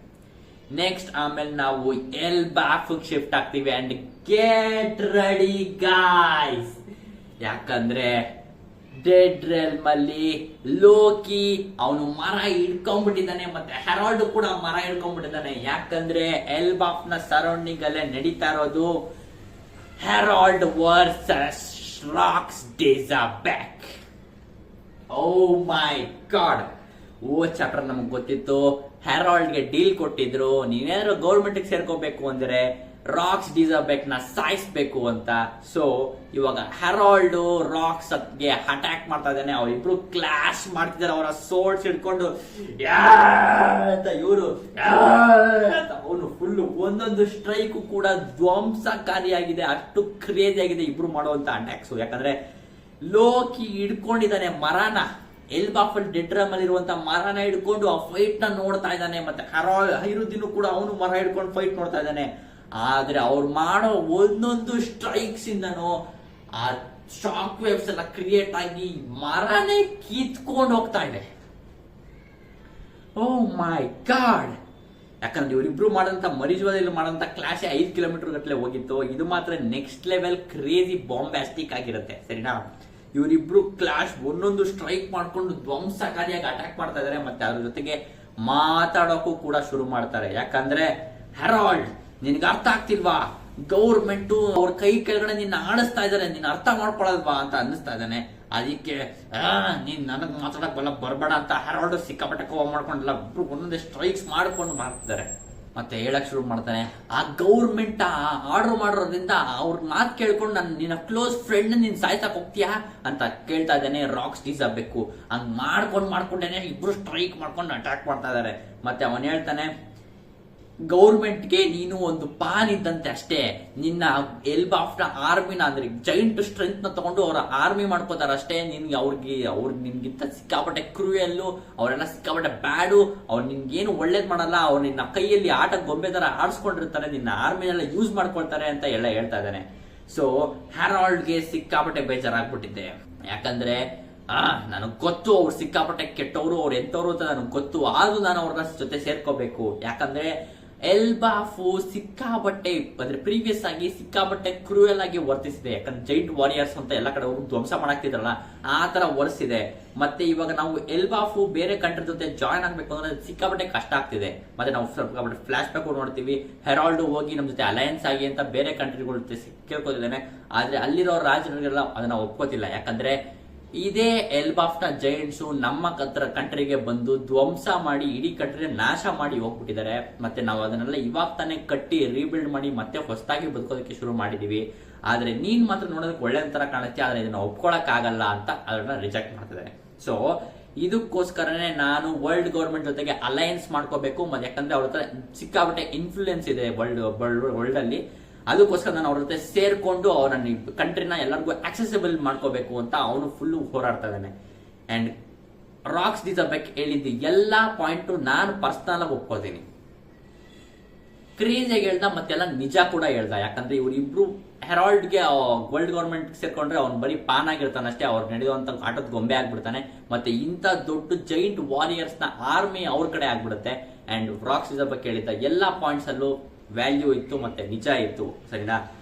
ನೆಕ್ಸ್ಟ್ ಆಮೇಲೆ ನಾವು ಎಲ್ ಬಾಫ್ ಶಿಫ್ಟ್ ಆಗ್ತೀವಿ. ಅಂಡ್ ಗೆಟ್ ರೆಡಿ ಗಾಯ್ಸ್, ಯಾಕಂದ್ರೆ ಡೆಡ್ ರೆಲ್ಮ್ ಅಲ್ಲಿ ಲೋಕಿ ಅವನು ಮರ ಹಿಡ್ಕೊಂಡ್ಬಿಟ್ಟಿದ್ದಾನೆ, ಮತ್ತೆ ಹೆರಾಲ್ಡ್ ಕೂಡ ಮರ ಹಿಡ್ಕೊಂಡ್ಬಿಟ್ಟಿದ್ದಾನೆ. ಯಾಕಂದ್ರೆ ಎಲ್ ಬಾಫ್ ನ ಸರೌಂಡಿಂಗ್ ಅಲ್ಲೇ ನಡೀತಾ ಇರೋದು Herald versus racks ಡಿಜಾಬೆಕ್. O my god, chapter ನಮಗ್ ಗೊತ್ತಿತ್ತು. ಹೆರಾಲ್ಡ್ಗೆ ಡೀಲ್ ಕೊಟ್ಟಿದ್ರು, ನೀವೇನಾದ್ರು ಗೌರ್ಮೆಂಟ್ ಸೇರ್ಕೋಬೇಕು ಅಂದ್ರೆ ರಾಕ್ಸ್ ಡಿಜಾಬೆಕ್ ನ ಸಾಯಿಸ್ಬೇಕು ಅಂತ. ಸೊ ಇವಾಗ ಹೆರಾಲ್ಡ್ ರಾಕ್ಸ್ ಗೆ ಅಟ್ಯಾಕ್ ಮಾಡ್ತಾ ಇದ್ದಾನೆ. ಅವರಿಬ್ರು ಕ್ಲಾಶ್ ಮಾಡ್ತಿದ್ದಾರೆ, ಅವರ ಸೋರ್ಡ್ಸ್ ಹಿಡ್ಕೊಂಡು ಅಂತ ಇವರು ಅವನು ಫುಲ್ ಒಂದೊಂದು ಸ್ಟ್ರೈಕ್ ಕೂಡ ಧ್ವಂಸಕಾರಿಯಾಗಿದೆ, ಅಷ್ಟು ಕ್ರೇಜಿ ಆಗಿದೆ ಇಬ್ರು ಮಾಡುವಂತ ಅಟ್ಯಾಕ್ಸ್. ಯಾಕಂದ್ರೆ ಲೋಕಿ ಹಿಡ್ಕೊಂಡಿದ್ದಾನೆ ಮರನ, ಎಲ್ ಬಾಫಲ್ ಡೆಡ್ ರಮ್ ಅಲ್ಲಿ ಇರುವಂತ ಮರನ ಹಿಡ್ಕೊಂಡು ಆ ಫೈಟ್ ನ ನೋಡ್ತಾ ಇದ್ದಾನೆ. ಮತ್ತೆ ಹೈರುದ್ದೀನ್ ಕೂಡ ಅವನು ಮರ ಹಿಡ್ಕೊಂಡು ಫೈಟ್ ನೋಡ್ತಾ ಇದ್ದಾನೆ. ಆದ್ರೆ ಅವ್ರು ಮಾಡೋ ಒಂದೊಂದು ಸ್ಟ್ರೈಕ್ಸ್ ಇಂದನೂ ಆ ಶಾಕ್ ವೇವ್ಸ್ ಎಲ್ಲ ಕ್ರಿಯೇಟ್ ಆಗಿ ಮರನೇ ಕಿತ್ಕೊಂಡು ಹೋಗ್ತಾ ಇದೆ. ಓ ಮೈ ಗಾಡ್, ಯಾಕಂದ್ರೆ ಇವರಿಬ್ರು ಮಾಡಂತ ಮರಿಜ್ವಾದಲ್ಲಿ ಮಾಡಂತ ಕ್ಲಾಶ್ 5 ಕಿಲೋಮೀಟರ್ ಗಟ್ಟಲೆ ಹೋಗಿತ್ತು. ಇದು ಮಾತ್ರ ನೆಕ್ಸ್ಟ್ ಲೆವೆಲ್ ಕ್ರೇಜಿ ಬಾಂಬ್ಯಾಸ್ಟಿಕ್ ಆಗಿರುತ್ತೆ, ಸರಿನಾ? ಇವರಿಬ್ರು ಕ್ಲಾಶ್ ಒಂದೊಂದು ಸ್ಟ್ರೈಕ್ ಮಾಡ್ಕೊಂಡು ಧ್ವಂಸಕಾರಿಯಾಗಿ ಅಟ್ಯಾಕ್ ಮಾಡ್ತಾ ಇದಾರೆ. ಮತ್ತೆ ಅದ್ರ ಜೊತೆಗೆ ಮಾತಾಡೋಕ್ಕೂ ಕೂಡ ಶುರು ಮಾಡ್ತಾರೆ. ಯಾಕಂದ್ರೆ ಹೆರಾಲ್ಡ್, ನಿನ್ಗೆ ಅರ್ಥ ಆಗ್ತಿಲ್ವಾ? ಗೌರ್ಮೆಂಟ್ ಅವ್ರ ಕೈ ಕೆಳಗಡೆ ನಿನ್ನ ಆಡಿಸ್ತಾ ಇದಾರೆ, ನಿನ್ನ ಅರ್ಥ ಮಾಡ್ಕೊಳಲ್ವಾ ಅಂತ ಅನ್ನಿಸ್ತಾ ಇದ್ದಾನೆ. ಅದಕ್ಕೆ ನೀನ್ ನನಗ್ ಮಾತಾಡಕ್ ಬರ್ಬೇಡ ಅಂತ ಹೆರಾಲ್ಡ್ ಸಿಕ್ಕಾಪಟ್ಟೆ ಕೋವ ಮಾಡ್ಕೊಂಡಲ್ಲ, ಒಂದೊಂದೇ ಸ್ಟ್ರೈಕ್ಸ್ ಮಾಡ್ಕೊಂಡು ಮಾಡ್ತಿದ್ದಾರೆ. ಮತ್ತೆ ಹೇಳಕ್ ಶುರು ಮಾಡ್ತಾನೆ, ಆ ಗೌರ್ಮೆಂಟ್ ಆರ್ಡರ್ ಮಾಡಿರೋದ್ರಿಂದ ಅವ್ರ ಮಾತು ಕೇಳ್ಕೊಂಡು ನಾನು ನಿನ್ನ ಕ್ಲೋಸ್ ಫ್ರೆಂಡ್ ನೀನ್ ಸಾಯ್ಸಕ್ ಹೋಗ್ತೀಯಾ ಅಂತ ಕೇಳ್ತಾ ಇದ್ದಾನೆ. ರಾಕ್ಸ್ ಡಿಜಾಬೆಕ್ ಹಂಗ್ ಮಾಡ್ಕೊಂಡೇನೆ ಇಬ್ರು ಸ್ಟ್ರೈಕ್ ಮಾಡ್ಕೊಂಡು ಅಟ್ಯಾಕ್ ಮಾಡ್ತಾ ಇದಾರೆ. ಮತ್ತೆ ಅವನ್ ಹೇಳ್ತಾನೆ, ಗೌರ್ಮೆಂಟ್ಗೆ ನೀನು ಒಂದು ಪಾನ್ ಇದ್ದಂತೆ ಅಷ್ಟೇ. ನಿನ್ನ ಎಲ್ ಬಾಫ್ ನ ಆರ್ಮಿನ ಅಂದ್ರೆ ಜೈಂಟ್ ಸ್ಟ್ರೆಂತ್ ನ ತಗೊಂಡು ಅವರ ಆರ್ಮಿ ಮಾಡ್ಕೋತಾರ ಅಷ್ಟೇ. ನಿನ್ಗೆ ಅವ್ರು ನಿನ್ಗಿಂತ ಸಿಕ್ಕಾಪಟ್ಟೆ ಕ್ರೂಯಲ್ಲು, ಅವರೆಲ್ಲ ಸಿಕ್ಕಾಪಟ್ಟೆ ಬ್ಯಾಡು, ಅವ್ರು ನಿನ್ಗೇನು ಒಳ್ಳೇದ್ ಮಾಡಲ್ಲ, ಅವ್ರು ನಿನ್ನ ಕೈಯಲ್ಲಿ ಆಟ ಗೊಂಬೆ ತರ ಆಡಿಸ್ಕೊಂಡಿರ್ತಾರೆ, ನಿನ್ನ ಆರ್ಮಿನೆಲ್ಲ ಯೂಸ್ ಮಾಡ್ಕೊಳ್ತಾರೆ ಅಂತ ಎಲ್ಲ ಹೇಳ್ತಾ ಇದ್ದಾನೆ. ಸೊ ಹೆರಾಲ್ಡ್ಗೆ ಸಿಕ್ಕಾಪಟ್ಟೆ ಬೇಜಾರಾಗ್ಬಿಟ್ಟಿದೆ. ಯಾಕಂದ್ರೆ ನನಗ್ ಗೊತ್ತು ಅವ್ರು ಸಿಕ್ಕಾಪಟ್ಟೆ ಕೆಟ್ಟವರು, ಅವ್ರು ಎಂತವ್ರು ಅಂತ ನನಗ್ ಗೊತ್ತು, ಆದ್ರೂ ನಾನು ಅವ್ರನ್ನ ಜೊತೆ ಸೇರ್ಕೋಬೇಕು. ಯಾಕಂದ್ರೆ ಎಲ್ ಬಾಫು ಸಿಕ್ಕಾಬಟ್ಟೆ ಅಂದ್ರೆ ಪ್ರೀವಿಯಸ್ ಆಗಿ ಸಿಕ್ಕಾಬಟ್ಟೆ ಕ್ರೂಯಲ್ ಆಗಿ ವರ್ತಿಸಿದೆ. ಯಾಕಂದ್ರೆ ಜೈಂಟ್ ವಾರಿಯರ್ಸ್ ಅಂತ ಎಲ್ಲ ಕಡೆ ಧ್ವಂಸ ಮಾಡಾಕ್ತಿದ್ರಲ್ಲ, ಆ ತರ ವರ್ಸಿದೆ. ಮತ್ತೆ ಇವಾಗ ನಾವು ಎಲ್ ಬಾಫು ಬೇರೆ ಕಂಟ್ರಿ ಜೊತೆ ಜಾಯ್ನ್ ಆಗ್ಬೇಕು ಅಂದ್ರೆ ಸಿಕ್ಕಾಬಟ್ಟೆ ಕಷ್ಟ ಆಗ್ತಿದೆ. ಮತ್ತೆ ನಾವು ಫ್ಲಾಶ್ ಬ್ಯಾಕ್ ನೋಡ್ತೀವಿ, ಹೆರಾಲ್ಡ್ ಹೋಗಿ ನಮ್ ಜೊತೆ ಅಲಯನ್ಸ್ ಆಗಿ ಅಂತ ಬೇರೆ ಕಂಟ್ರಿಗಳ ಜೊತೆ ಕೇಳ್ಕೊತಿದ್ದಾನೆ. ಆದ್ರೆ ಅಲ್ಲಿರೋ ರಾಜರಿಗೆಲ್ಲ ಅದನ್ನ ಒಪ್ಕೋತಿಲ್ಲ. ಯಾಕಂದ್ರೆ ಇದೇ ಎಲ್ ಬಾಫ್ ನ ಜೈಂಟ್ಸ್ ನಮ್ಮ ಕಂಟ್ರಿಗೆ ಬಂದು ಧ್ವಂಸ ಮಾಡಿ ಇಡೀ ಕಂಟ್ರಿ ನಾಶ ಮಾಡಿ ಹೋಗ್ಬಿಟ್ಟಿದ್ದಾರೆ. ಮತ್ತೆ ನಾವು ಅದನ್ನೆಲ್ಲ ಇವಾಗ ತಾನೇ ಕಟ್ಟಿ ರೀಬಿಲ್ಡ್ ಮಾಡಿ ಮತ್ತೆ ಹೊಸದಾಗಿ ಬದುಕೋದಕ್ಕೆ ಶುರು ಮಾಡಿದೀವಿ. ಆದ್ರೆ ನೀನ್ ಮಾತ್ರ ನೋಡೋದಕ್ಕೆ ಒಳ್ಳೆ ತರ ಕಾಣುತ್ತೆ, ಆದ್ರೆ ಇದನ್ನ ಒಪ್ಕೊಳಕ್ ಆಗಲ್ಲ ಅಂತ ಅದನ್ನ ರಿಜೆಕ್ಟ್ ಮಾಡ್ತಿದ್ದಾರೆ. ಸೊ ಇದಕ್ಕೋಸ್ಕರನೇ ನಾನು ವರ್ಲ್ಡ್ ಗೌರ್ಮೆಂಟ್ ಜೊತೆಗೆ ಅಲಯನ್ಸ್ ಮಾಡ್ಕೋಬೇಕು. ಮತ್ತೆ ಯಾಕಂದ್ರೆ ಅವ್ರ ಹತ್ರ ಸಿಕ್ಕಾಬಟ್ಟೆ ಇನ್ಫ್ಲೂಯೆನ್ಸ್ ಇದೆ ವರ್ಲ್ಡ್ ಅಲ್ಲಿ, ಅದಕ್ಕೋಸ್ಕರ ನಾನು ಅವ್ರ ಜೊತೆ ಸೇರ್ಕೊಂಡು ಅವರ ಕಂಟ್ರಿನ ಎಲ್ಲರಿಗೂ ಆಕ್ಸೆಸಿಬಲ್ ಮಾಡ್ಕೋಬೇಕು ಅಂತ ಅವನು ಫುಲ್ ಹೋರಾಡ್ತಾ ಇದ್ದಾನೆ. ಅಂಡ್ ರಾಕ್ಸ್ ಡಿಜಾಬೆಕ್ ಹೇಳಿದ್ದು ಎಲ್ಲಾ ಪಾಯಿಂಟ್ ನಾನು ಪರ್ಸನಲ್ ಆಗಿ ಒಪ್ಕೋತೀನಿ. ಕ್ರೇಜಿಯಾಗಿ ಹೇಳ್ದ, ಮತ್ತೆಲ್ಲ ನಿಜ ಕೂಡ ಹೇಳ್ದ. ಯಾಕಂದ್ರೆ ಇವ್ರಿಬ್ರು ಹೆರಾಲ್ಡ್ಗೆ ವರ್ಲ್ಡ್ ಗೌರ್ಮೆಂಟ್ ಸೇರ್ಕೊಂಡ್ರೆ ಅವ್ನು ಬರೀ ಪಾನ್ ಆಗಿರ್ತಾನೆ ಅಷ್ಟೇ, ಅವ್ರು ನಡೆಯುವಂತ ಆಟದ ಗೊಂಬೆ ಆಗ್ಬಿಡ್ತಾನೆ. ಮತ್ತೆ ಇಂಥ ದೊಡ್ಡ ಜೈಂಟ್ ವಾರಿಯರ್ಸ್ ನ ಆರ್ಮಿ ಅವ್ರ ಕಡೆ ಆಗ್ಬಿಡುತ್ತೆ. ಅಂಡ್ ರಾಕ್ಸ್ ಡಿಜಾಬೆಕ್ ಹೇಳಿದ್ದ ಎಲ್ಲಾ ಪಾಯಿಂಟ್ಸ್ ಅಲ್ಲೂ ವ್ಯಾಲ್ಯೂ ಇತ್ತು ಮತ್ತೆ ನಿಜ ಇತ್ತು, ಸರಿನಾ?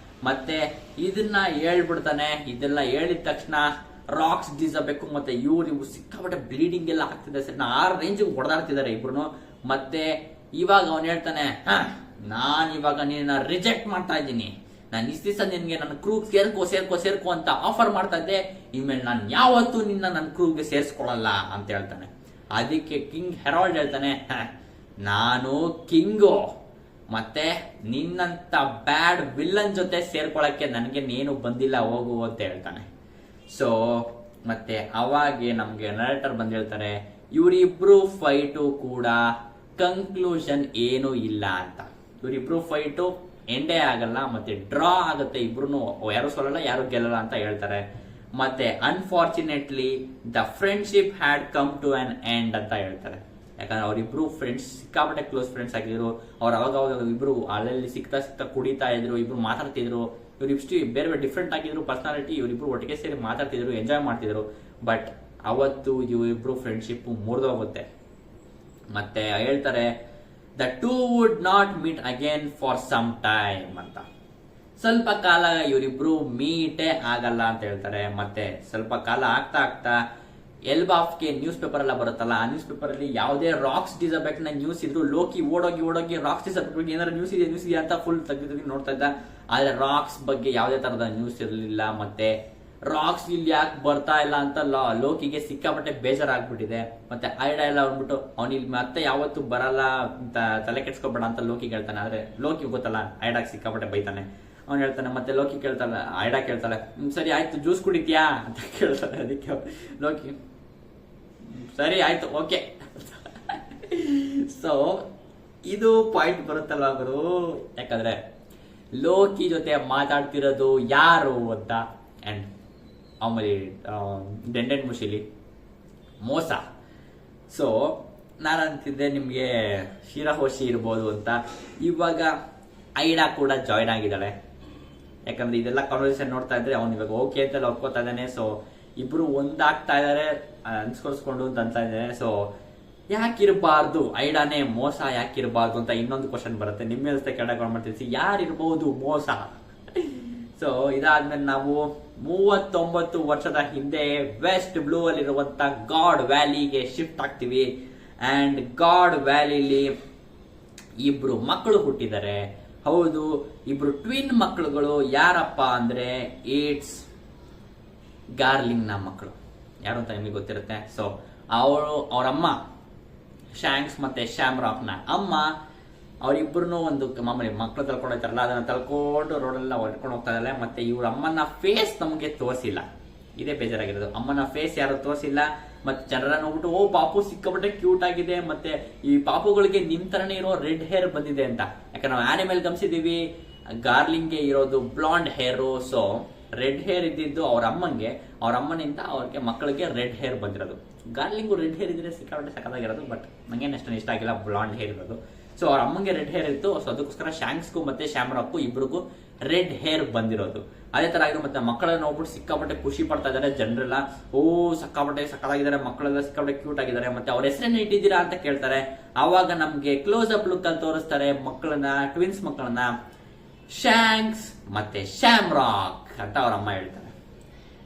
ಮತ್ತೆ ಇದನ್ನ ಹೇಳ್ಬಿಡ್ತಾನೆ. ಇದೆಲ್ಲ ಹೇಳಿದ ತಕ್ಷಣ ರಾಕ್ಸ್ ಬೇಕು ಮತ್ತೆ ಇವ್ರು ಸಿಕ್ಕಾಪಟ್ಟೆ ಬ್ಲೀಡಿಂಗ್ ಎಲ್ಲ ಆಗ್ತಿದೆ ಸರ್, ಆ ರೇಂಜ್ ಹೊಡೆದಾಡ್ತಿದ್ದಾರೆ ಇಬ್ರು. ಮತ್ತೆ ಇವಾಗ ಅವನು ಹೇಳ್ತಾನೆ, ನಾನ್ ಇವಾಗ ನಿನ್ನ ರಿಜೆಕ್ಟ್ ಮಾಡ್ತಾ ಇದ್ದೀನಿ, ನಾನು ಇಷ್ಟ ದಿವಸ ನಿನ್ಗೆ ನನ್ನ ಕ್ರೂಗ್ ಸೇರ್ಕೋ ಅಂತ ಆಫರ್ ಮಾಡ್ತಾ ಇದ್ದೆ, ಇನ್ಮೇಲೆ ನಾನು ಯಾವತ್ತೂ ನಿನ್ನ ನನ್ನ ಕ್ರೂಗೆ ಸೇರಿಸ್ಕೊಳಲ್ಲ ಅಂತ ಹೇಳ್ತಾನೆ. ಅದಕ್ಕೆ ಕಿಂಗ್ ಹೆರಾಲ್ಡ್ ಹೇಳ್ತಾನೆ, ನಾನು ಕಿಂಗು, ಮತ್ತೆ ನಿನ್ನಂತ ಬ್ಯಾಡ್ ವಿಲ್ಲನ್ ಜೊತೆ ಸೇರ್ಕೊಳಕ್ಕೆ ನನಗೆ ನೇನು ಬಂದಿಲ್ಲ, ಹೋಗು ಅಂತ ಹೇಳ್ತಾನೆ. ಸೊ ಮತ್ತೆ ಅವಾಗೆ ನಮ್ಗೆ ನರೇಟರ್ ಬಂದು ಹೇಳ್ತಾರೆ, ಇವರಿಬ್ರು ಫೈಟು ಕೂಡ ಕನ್ಕ್ಲೂಷನ್ ಏನೂ ಇಲ್ಲ ಅಂತ. ಇವರಿಬ್ರು ಫೈಟು ಎಂಡೇ ಆಗಲ್ಲ, ಮತ್ತೆ ಡ್ರಾ ಆಗುತ್ತೆ, ಇಬ್ರು ಯಾರು ಸೋಲಲ್ಲ ಯಾರು ಗೆಲ್ಲಲ್ಲ ಅಂತ ಹೇಳ್ತಾರೆ. ಮತ್ತೆ unfortunately the friendship had come to an end ಅಂತ ಹೇಳ್ತಾರೆ. ಯಾಕಂದ್ರೆ ಅವರಿಬ್ರು ಫ್ರೆಂಡ್ಸ್ ಸಿಕ್ಕಾಪಟ್ಟೆ ಕ್ಲೋಸ್ ಫ್ರೆಂಡ್ಸ್ ಆಗಿದ್ರು. ಅವ್ರು ಅವಾಗ ಇಬ್ರು ಅಲ್ಲಲ್ಲಿ ಸಿಕ್ತಾ ಕುಡಿತಾ ಇದ್ರು, ಇಬ್ರು ಮಾತಾಡ್ತಿದ್ರು. ಇವ್ರಿಷ್ಟು ಬೇರೆ ಬೇರೆ ಡಿಫ್ರೆಂಟ್ ಆಗಿದ್ರು ಪರ್ಸನಾಲಿಟಿ, ಇವರಿಬ್ರು ಒಟ್ಟಿಗೆ ಸೇರಿ ಮಾತಾಡ್ತಿದ್ರು, ಎಂಜಾಯ್ ಮಾಡ್ತಿದ್ರು. ಬಟ್ ಅವತ್ತು ಇವರಿಬ್ರು ಫ್ರೆಂಡ್ಶಿಪ್ ಮುರಿದೋಗುತ್ತೆ. ಮತ್ತೆ ಹೇಳ್ತಾರೆ, the two would not meet again for some time ಅಂತ. ಸ್ವಲ್ಪ ಕಾಲ ಇವರಿಬ್ರು ಮೀಟೇ ಆಗಲ್ಲ ಅಂತ ಹೇಳ್ತಾರೆ. ಮತ್ತೆ ಸ್ವಲ್ಪ ಕಾಲ ಆಗ್ತಾ ಎಲ್ಬಾಫ್ಗೆ ನ್ಯೂಸ್ ಪೇಪರ್ ಎಲ್ಲ ಬರುತ್ತಲ್ಲ, ಆ ನ್ಯೂಸ್ ಪೇಪರ್ ಅಲ್ಲಿ ಯಾವುದೇ ರಾಕ್ಸ್ ಡಿಸರ್ಬೆಕ್ಟ್ ನ ನ್ಯೂಸ್ ಇದ್ರು ಲೋಕಿ ಓಡೋಗಿ ರಾಕ್ಸ್ ಡಿಸರ್ಬೆಕ್ಟ್ ಏನಾದ್ರು ನ್ಯೂಸ್ ಇದೆಯಾ ಅಂತ ಫುಲ್ ತೆಗೆದು ನೋಡ್ತಾ ಇದ್ದ. ಆದ್ರೆ ರಾಕ್ಸ್ ಬಗ್ಗೆ ಯಾವುದೇ ತರದ ನ್ಯೂಸ್ ಇರಲಿಲ್ಲ. ಮತ್ತೆ ರಾಕ್ಸ್ ಇಲ್ಲಿ ಯಾಕೆ ಬರ್ತಾ ಇಲ್ಲ ಅಂತ ಲೋಕಿಗೆ ಸಿಕ್ಕಾಪಟ್ಟೆ ಬೇಜಾರಾಗ್ಬಿಟ್ಟಿದೆ. ಮತ್ತೆ ಐಡಾ ಎಲ್ಲ ಅಂದ್ಬಿಟ್ಟು ಅವ್ನು ಇಲ್ಲಿ ಮತ್ತೆ ಯಾವತ್ತೂ ಬರಲ್ಲ ಅಂತ ತಲೆ ಕೆಡ್ಸ್ಕೊಬೇಡ ಅಂತ ಲೋಕಿಗೆ ಹೇಳ್ತಾನೆ. ಆದ್ರೆ ಲೋಕಿ ಗೊತ್ತಲ್ಲ, ಐಡಾಗ್ ಸಿಕ್ಕಾಪಟ್ಟೆ ಬೈತಾನೆ. ಅವ್ನು ಹೇಳ್ತಾನೆ, ಮತ್ತೆ ಲೋಕಿ ಕೇಳ್ತಾಳೆ, ಐಡಾ ಕೇಳ್ತಾಳೆ, ಸರಿ ಆಯ್ತು ಜ್ಯೂಸ್ ಕುಡಿತೀಯಾ ಅಂತ ಕೇಳ್ತಾನೆ. ಅದಕ್ಕೆ ಲೋಕಿ ಸರಿ ಆಯ್ತು ಓಕೆ. ಸೊ ಇದು ಪಾಯಿಂಟ್ ಬರುತ್ತಲ್ವ ಗುರು, ಯಾಕಂದ್ರೆ ಲೋಕಿ ಜೊತೆ ಮಾತಾಡ್ತಿರೋದು ಯಾರು ಅಂತ. ಅಂಡ್ ಆಮೇಲೆ ಡೆಂಡೆನ್ ಮುಶಿಲಿ ಮೋಸ. ಸೊ ನಾನು ಅಂತಿದ್ದೆ ನಿಮ್ಗೆ ಶಿರಹೋಶಿ ಇರ್ಬೋದು ಅಂತ. ಇವಾಗ ಐಡಾ ಕೂಡ ಜಾಯ್ನ್ ಆಗಿದ್ದಾಳೆ. ಯಾಕಂದ್ರೆ ಇದೆಲ್ಲ ಕಾನ್ವರ್ಸೇಷನ್ ನೋಡ್ತಾ ಇದ್ರೆ ಅವ್ನು ಇವಾಗ ಓಕೆ ಅಂತೆಲ್ಲ ಒಪ್ಕೋತಾ ಇದ್ದಾನೆ. ಸೊ ಇಬ್ರು ಒಂದಾಗ್ತಾ ಇದಾರೆ ಅನ್ಸ್ಕೊಳ್ಸ್ಕೊಂಡು ಅಂತ ಇದ್ದಾನೆ. ಸೊ ಯಾಕಿರಬಾರ್ದು ಐಡಾನೇ ಮೋಸ ಯಾಕಿರಬಾರ್ದು ಅಂತ ಇನ್ನೊಂದು ಕ್ವಶನ್ ಬರುತ್ತೆ. ನಿಮ್ಮ ಜೊತೆ ಕೆಳಗೆ ಮಾಡ್ತೀವಿ, ಯಾರಿರ್ಬಹುದು ಮೋಸ. ಸೊ ಇದಾದ್ಮೇಲೆ ನಾವು 39 ವರ್ಷದ ಹಿಂದೆ ವೆಸ್ಟ್ ಬ್ಲೂ ಅಲ್ಲಿರುವಂತ ಗಾಡ್ ವ್ಯಾಲಿಗೆ ಶಿಫ್ಟ್ ಆಗ್ತೀವಿ. ಅಂಡ್ ಗಾಡ್ ವ್ಯಾಲಿಲಿ ಇಬ್ರು ಮಕ್ಕಳು ಹುಟ್ಟಿದ್ದಾರೆ. ಹೌದು, ಇಬ್ರು ಟ್ವಿನ್ ಮಕ್ಕಳುಗಳು. ಯಾರಪ್ಪ ಅಂದ್ರೆ ಇಟ್ಸ್ ಗಾರ್ಲಿಂಗ್ ನ ಮಕ್ಕಳು. ಯಾರು ಅಂತ ನಿಮಗೆ ಗೊತ್ತಿರುತ್ತೆ. ಸೊ ಅವರಮ್ಮ ಶಾಂಕ್ಸ್ ಮತ್ತೆ ಶ್ಯಾಮ್ರಾಕ್ ನ ಅಮ್ಮ, ಅವರಿಬ್ಬರನ್ನು ಒಂದು ಮಾಮೂಲಿ ಮಕ್ಕಳು ತಳ್ಕೊಂಡೋಗ್ತಾರಲ್ಲ, ಅದನ್ನ ತಳ್ಕೊಂಡು ರೋಡೆಲ್ಲ ಹೊಡ್ಕೊಂಡು ಹೋಗ್ತಾ ಇದ್ದಾರೆ. ಮತ್ತೆ ಇವ್ರ ಅಮ್ಮನ ಫೇಸ್ ನಮಗೆ ತೋರಿಸಿಲ್ಲ, ಇದೇ ಬೇಜಾರಾಗಿರೋದು. ಅಮ್ಮನ ಫೇಸ್ ಯಾರು ತೋರಿಸಿಲ್ಲ. ಮತ್ತೆ ಜನರ ನೋಡ್ಬಿಟ್ಟು ಓ ಪಾಪು ಸಿಕ್ಕಾಪಟ್ಟೆ ಕ್ಯೂಟ್ ಆಗಿದೆ, ಮತ್ತೆ ಈ ಪಾಪುಗಳಿಗೆ ನಿಮ್ ತರನೇ ಇರೋ ರೆಡ್ ಹೇರ್ ಬಂದಿದೆ ಅಂತ. ಯಾಕಂದ್ರೆ ನಾವು ಆನಿಮಲ್ ಗಮನಿಸಿದೀವಿ, ಗಾರ್ಲಿಂಗ್ಗೆ ಇರೋದು ಬ್ಲಾಂಡ್ ಹೇರು. ಸೊ ರೆಡ್ ಹೇರ್ ಇದ್ದಿದ್ದು ಅವ್ರ ಅಮ್ಮನಿಂದ ಅವ್ರಿಗೆ ಮಕ್ಕಳಿಗೆ ರೆಡ್ ಹೇರ್ ಬಂದಿರೋದು. ಗಾರ್ಲಿಂಗು ರೆಡ್ ಹೇರ್ ಇದ್ರೆ ಸಿಕ್ಕಾಪಟ್ಟೆ ಸಕ್ಕತ್ತಾಗಿರೋದು. ಬಟ್ ನಂಗೆ ಅಷ್ಟೊಂದು ಇಷ್ಟ ಆಗಿಲ್ಲ ಬ್ಲಾಂಡ್ ಹೇರ್ ಇರೋದು. ಸೊ ಅವ್ರ ಅಮ್ಮಂಗೆ ರೆಡ್ ಹೇರ್ ಇತ್ತು. ಸೊ ಅದಕ್ಕೋಸ್ಕರ ಶಾಂಕ್ಸ್ಗೂ ಮತ್ತೆ ಶ್ಯಾಮ್ರಾಕ್ಗೂ ಇಬ್ರಿಗೂ ರೆಡ್ ಹೇರ್ ಬಂದಿರೋದು. ಅದೇ ತರ ಆಗಿರೋ ಮತ್ತೆ ಮಕ್ಕಳನ್ನ ನೋಡ್ಬಿಟ್ಟು ಸಿಕ್ಕಾಪಟ್ಟೆ ಖುಷಿ ಪಡ್ತಾ ಇದಾರೆ ಜನರೆಲ್ಲ. ಓ ಸಕ್ಕಾಪಟ್ಟೆ ಸಕ್ಕತ್ತಾಗಿದ್ದಾರೆ ಮಕ್ಕಳೆಲ್ಲ, ಸಿಕ್ಕಾಪಟ್ಟೆ ಕ್ಯೂಟ್ ಆಗಿದ್ದಾರೆ. ಮತ್ತೆ ಅವ್ರ ಹೆಸರನ್ನ ಇಟ್ಟಿದ್ದೀರಾ ಅಂತ ಕೇಳ್ತಾರೆ. ಆವಾಗ ನಮ್ಗೆ ಕ್ಲೋಸ್ ಅಪ್ ಲುಕ್ ಅಲ್ಲಿ ತೋರಿಸ್ತಾರೆ ಮಕ್ಕಳನ್ನ, ಟ್ವಿನ್ಸ್ ಮಕ್ಕಳನ್ನ, ಶಾಂಕ್ಸ್ ಮತ್ತೆ ಶ್ಯಾಮ್ರಾಕ್ ಅಂತ ಅವ್ರ ಅಮ್ಮ ಹೇಳ್ತಾರೆ.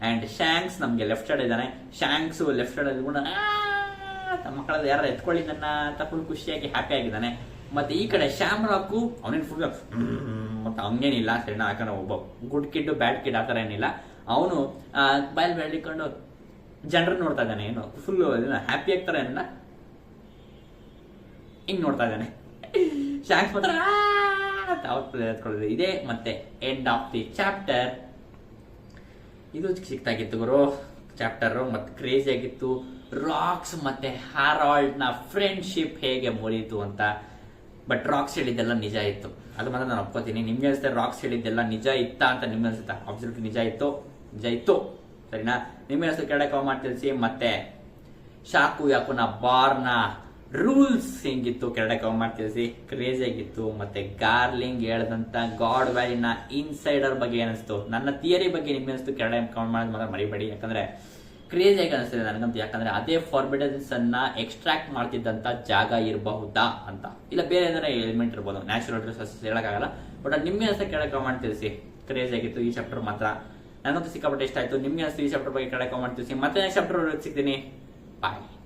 ಅಂಡ್ ಶಾಂಕ್ಸ್ ನಮ್ಗೆ ಲೆಫ್ಟ್ ಸೈಡ್ ಇದ್ದಾನೆ. ಶಾಂಕ್ಸ್ ಲೆಫ್ಟ್ ಸೈಡ್ ಅಲ್ಲಿ ಮಕ್ಕಳಲ್ಲಿ ಯಾರು ಎತ್ಕೊಳ್ಳಿ ನನ್ನ ಅಂತ ಫುಲ್ ಖುಷಿಯಾಗಿ ಹ್ಯಾಪಿ ಆಗಿದ್ದಾನೆ. ಮತ್ತೆ ಈ ಕಡೆ ಶ್ಯಾಮ್ರಾಕು ಅವನೇನು ಫುಲ್ ಮತ್ತೆ ಹಂಗೇನಿಲ್ಲ ಸರಿನಾ, ಯಾಕಂದ್ರೆ ಒಬ್ಬ ಗುಡ್ ಕಿಡ್ ಬ್ಯಾಡ್ ಕಿಡ್ ಆ ಥರ ಏನಿಲ್ಲ. ಅವನು ಬಾಯಲ್ಲಿ ಬೆಳ್ಳಿಕೊಂಡು ಜನರನ್ನ ನೋಡ್ತಾ ಇದ್ದಾನೆ. ಏನು ಫುಲ್ ಹ್ಯಾಪಿ ಆಗ್ತಾರೆ ಏನಿಲ್ಲ, ಹಿಂಗ್ ನೋಡ್ತಾ ಇದ್ದಾನೆ. ಶಾಂಕ್ಸ್ ಮಾತ್ರ ಎತ್ಕೊಳ್ಳೋದು. ಇದೇ ಮತ್ತೆ ಎಂಡ್ ಆಫ್ ದಿ ಚಾಪ್ಟರ್. ಇದು ಸಿಕ್ತಾಗಿತ್ತು ಗುರು ಚಾಪ್ಟರ್. ಮತ್ತೆ ಕ್ರೇಜಿ ಆಗಿತ್ತು. ರಾಕ್ಸ್ ಮತ್ತೆ ಹ್ಯಾರಾಲ್ಡ್ ನ ಫ್ರೆಂಡ್ಶಿಪ್ ಹೇಗೆ ಮುರಿಯಿತು ಅಂತ. ಬಟ್ ರಾಕ್ಸ್ ಹೇಳಿದ್ದೆಲ್ಲ ನಿಜ ಇತ್ತು, ಅದು ಮಾತ್ರ ನಾನು ಒಪ್ಕೋತೀನಿ. ನಿಮ್ಗೆ ಅನ್ಸುತ್ತೆ ರಾಕ್ಸ್ ಹೇಳಿದ್ದೆಲ್ಲ ನಿಜ ಇತ್ತಾ ಅಂತ ನಿಮ್ಗೆ ಅನ್ಸುತ್ತಾ? ಅಬ್ಸಲ್ಯೂಟ್ಲಿ ನಿಜ ಇತ್ತು ಸರಿನಾ? ನಿಮ್ಗೆ ಅನ್ಸುತ್ತೆ ಕೆಳಗೆ ಕಾಮೆಂಟ್ ಮಾಡಿ ತಿಳಿಸಿ. ಮತ್ತೆ ಶಾಕು ಯಾಕುನ ಬಾರ್ನ ರೂಲ್ಸ್ ಹೆಂಗಿತ್ತು ಕೆಳಗೆ ಕಾಮೆಂಟ್ ಮಾಡಿ ತಿಳಿಸಿ. ಕ್ರೇಜಿ ಆಗಿತ್ತು. ಮತ್ತೆ ಗಾರ್ಲಿಂಗ್ ಹೇಳ್ದಂತ ಗಾಡ್ ವ್ಯಾಲಿನ ಇನ್ಸೈಡರ್ ಬಗ್ಗೆ ಏನಿಸ್ತು, ನನ್ನ ಥಿಯರಿ ಬಗ್ಗೆ ನಿಮ್ಗೆ ಅನಿಸ್ತು ಕೆಳಗೆ ಕಾಮೆಂಟ್ ಮಾಡೋದು ಮಾತ್ರ ಮರಿಬೇಡಿ. ಯಾಕಂದ್ರೆ ಕ್ರೇಜಿ ಆಗಿ ಅನಿಸ್ತದೆ ನನಗಂತೂ. ಯಾಕಂದ್ರೆ ಅದೇ ಫಾರ್ಬಿಡನ್ಸ್ ಅನ್ನ ಎಕ್ಸ್ಟ್ರಾಕ್ಟ್ ಮಾಡ್ತಿದ್ದಂತ ಜಾಗ ಇರಬಹುದಾ ಅಂತ, ಇಲ್ಲ ಬೇರೆ ಏನಾರ ಎಲಿಮೆಂಟ್ ಇರ್ಬೋದು, ನ್ಯಾಚುರಲ್ ರಿಸೋರ್ಸಸ್ ಹೇಳಕ್ಕಾಗಲ್ಲ. ಬಟ್ ನಿಮ್ಗೆ ಅನ್ಸ ಕೆಳಗೆ ಕಾಮೆಂಟ್ ತಿಳಿಸಿ. ಕ್ರೇಜ್ ಆಗಿತ್ತು ಈ ಚಾಪ್ಟರ್ ಮಾತ್ರ. ನನಗಂತೂ ಸಿಕ್ಕಾಪಟ್ಟೆ ಇಷ್ಟ ಆಯ್ತು. ನಿಮ್ಗೆ ಅನಿಸ್ತು ಈ ಚಾಪ್ಟರ್ ಬಗ್ಗೆ ಕೆಳಗೆ ಕಾಮೆಂಟ್ ತಿಳಿಸಿ. ಮತ್ತೆ ನೆಕ್ಸ್ಟ್ ಚಾಪ್ಟರ್ ಸಿಗ್ತೀನಿ. ಬಾಯ್.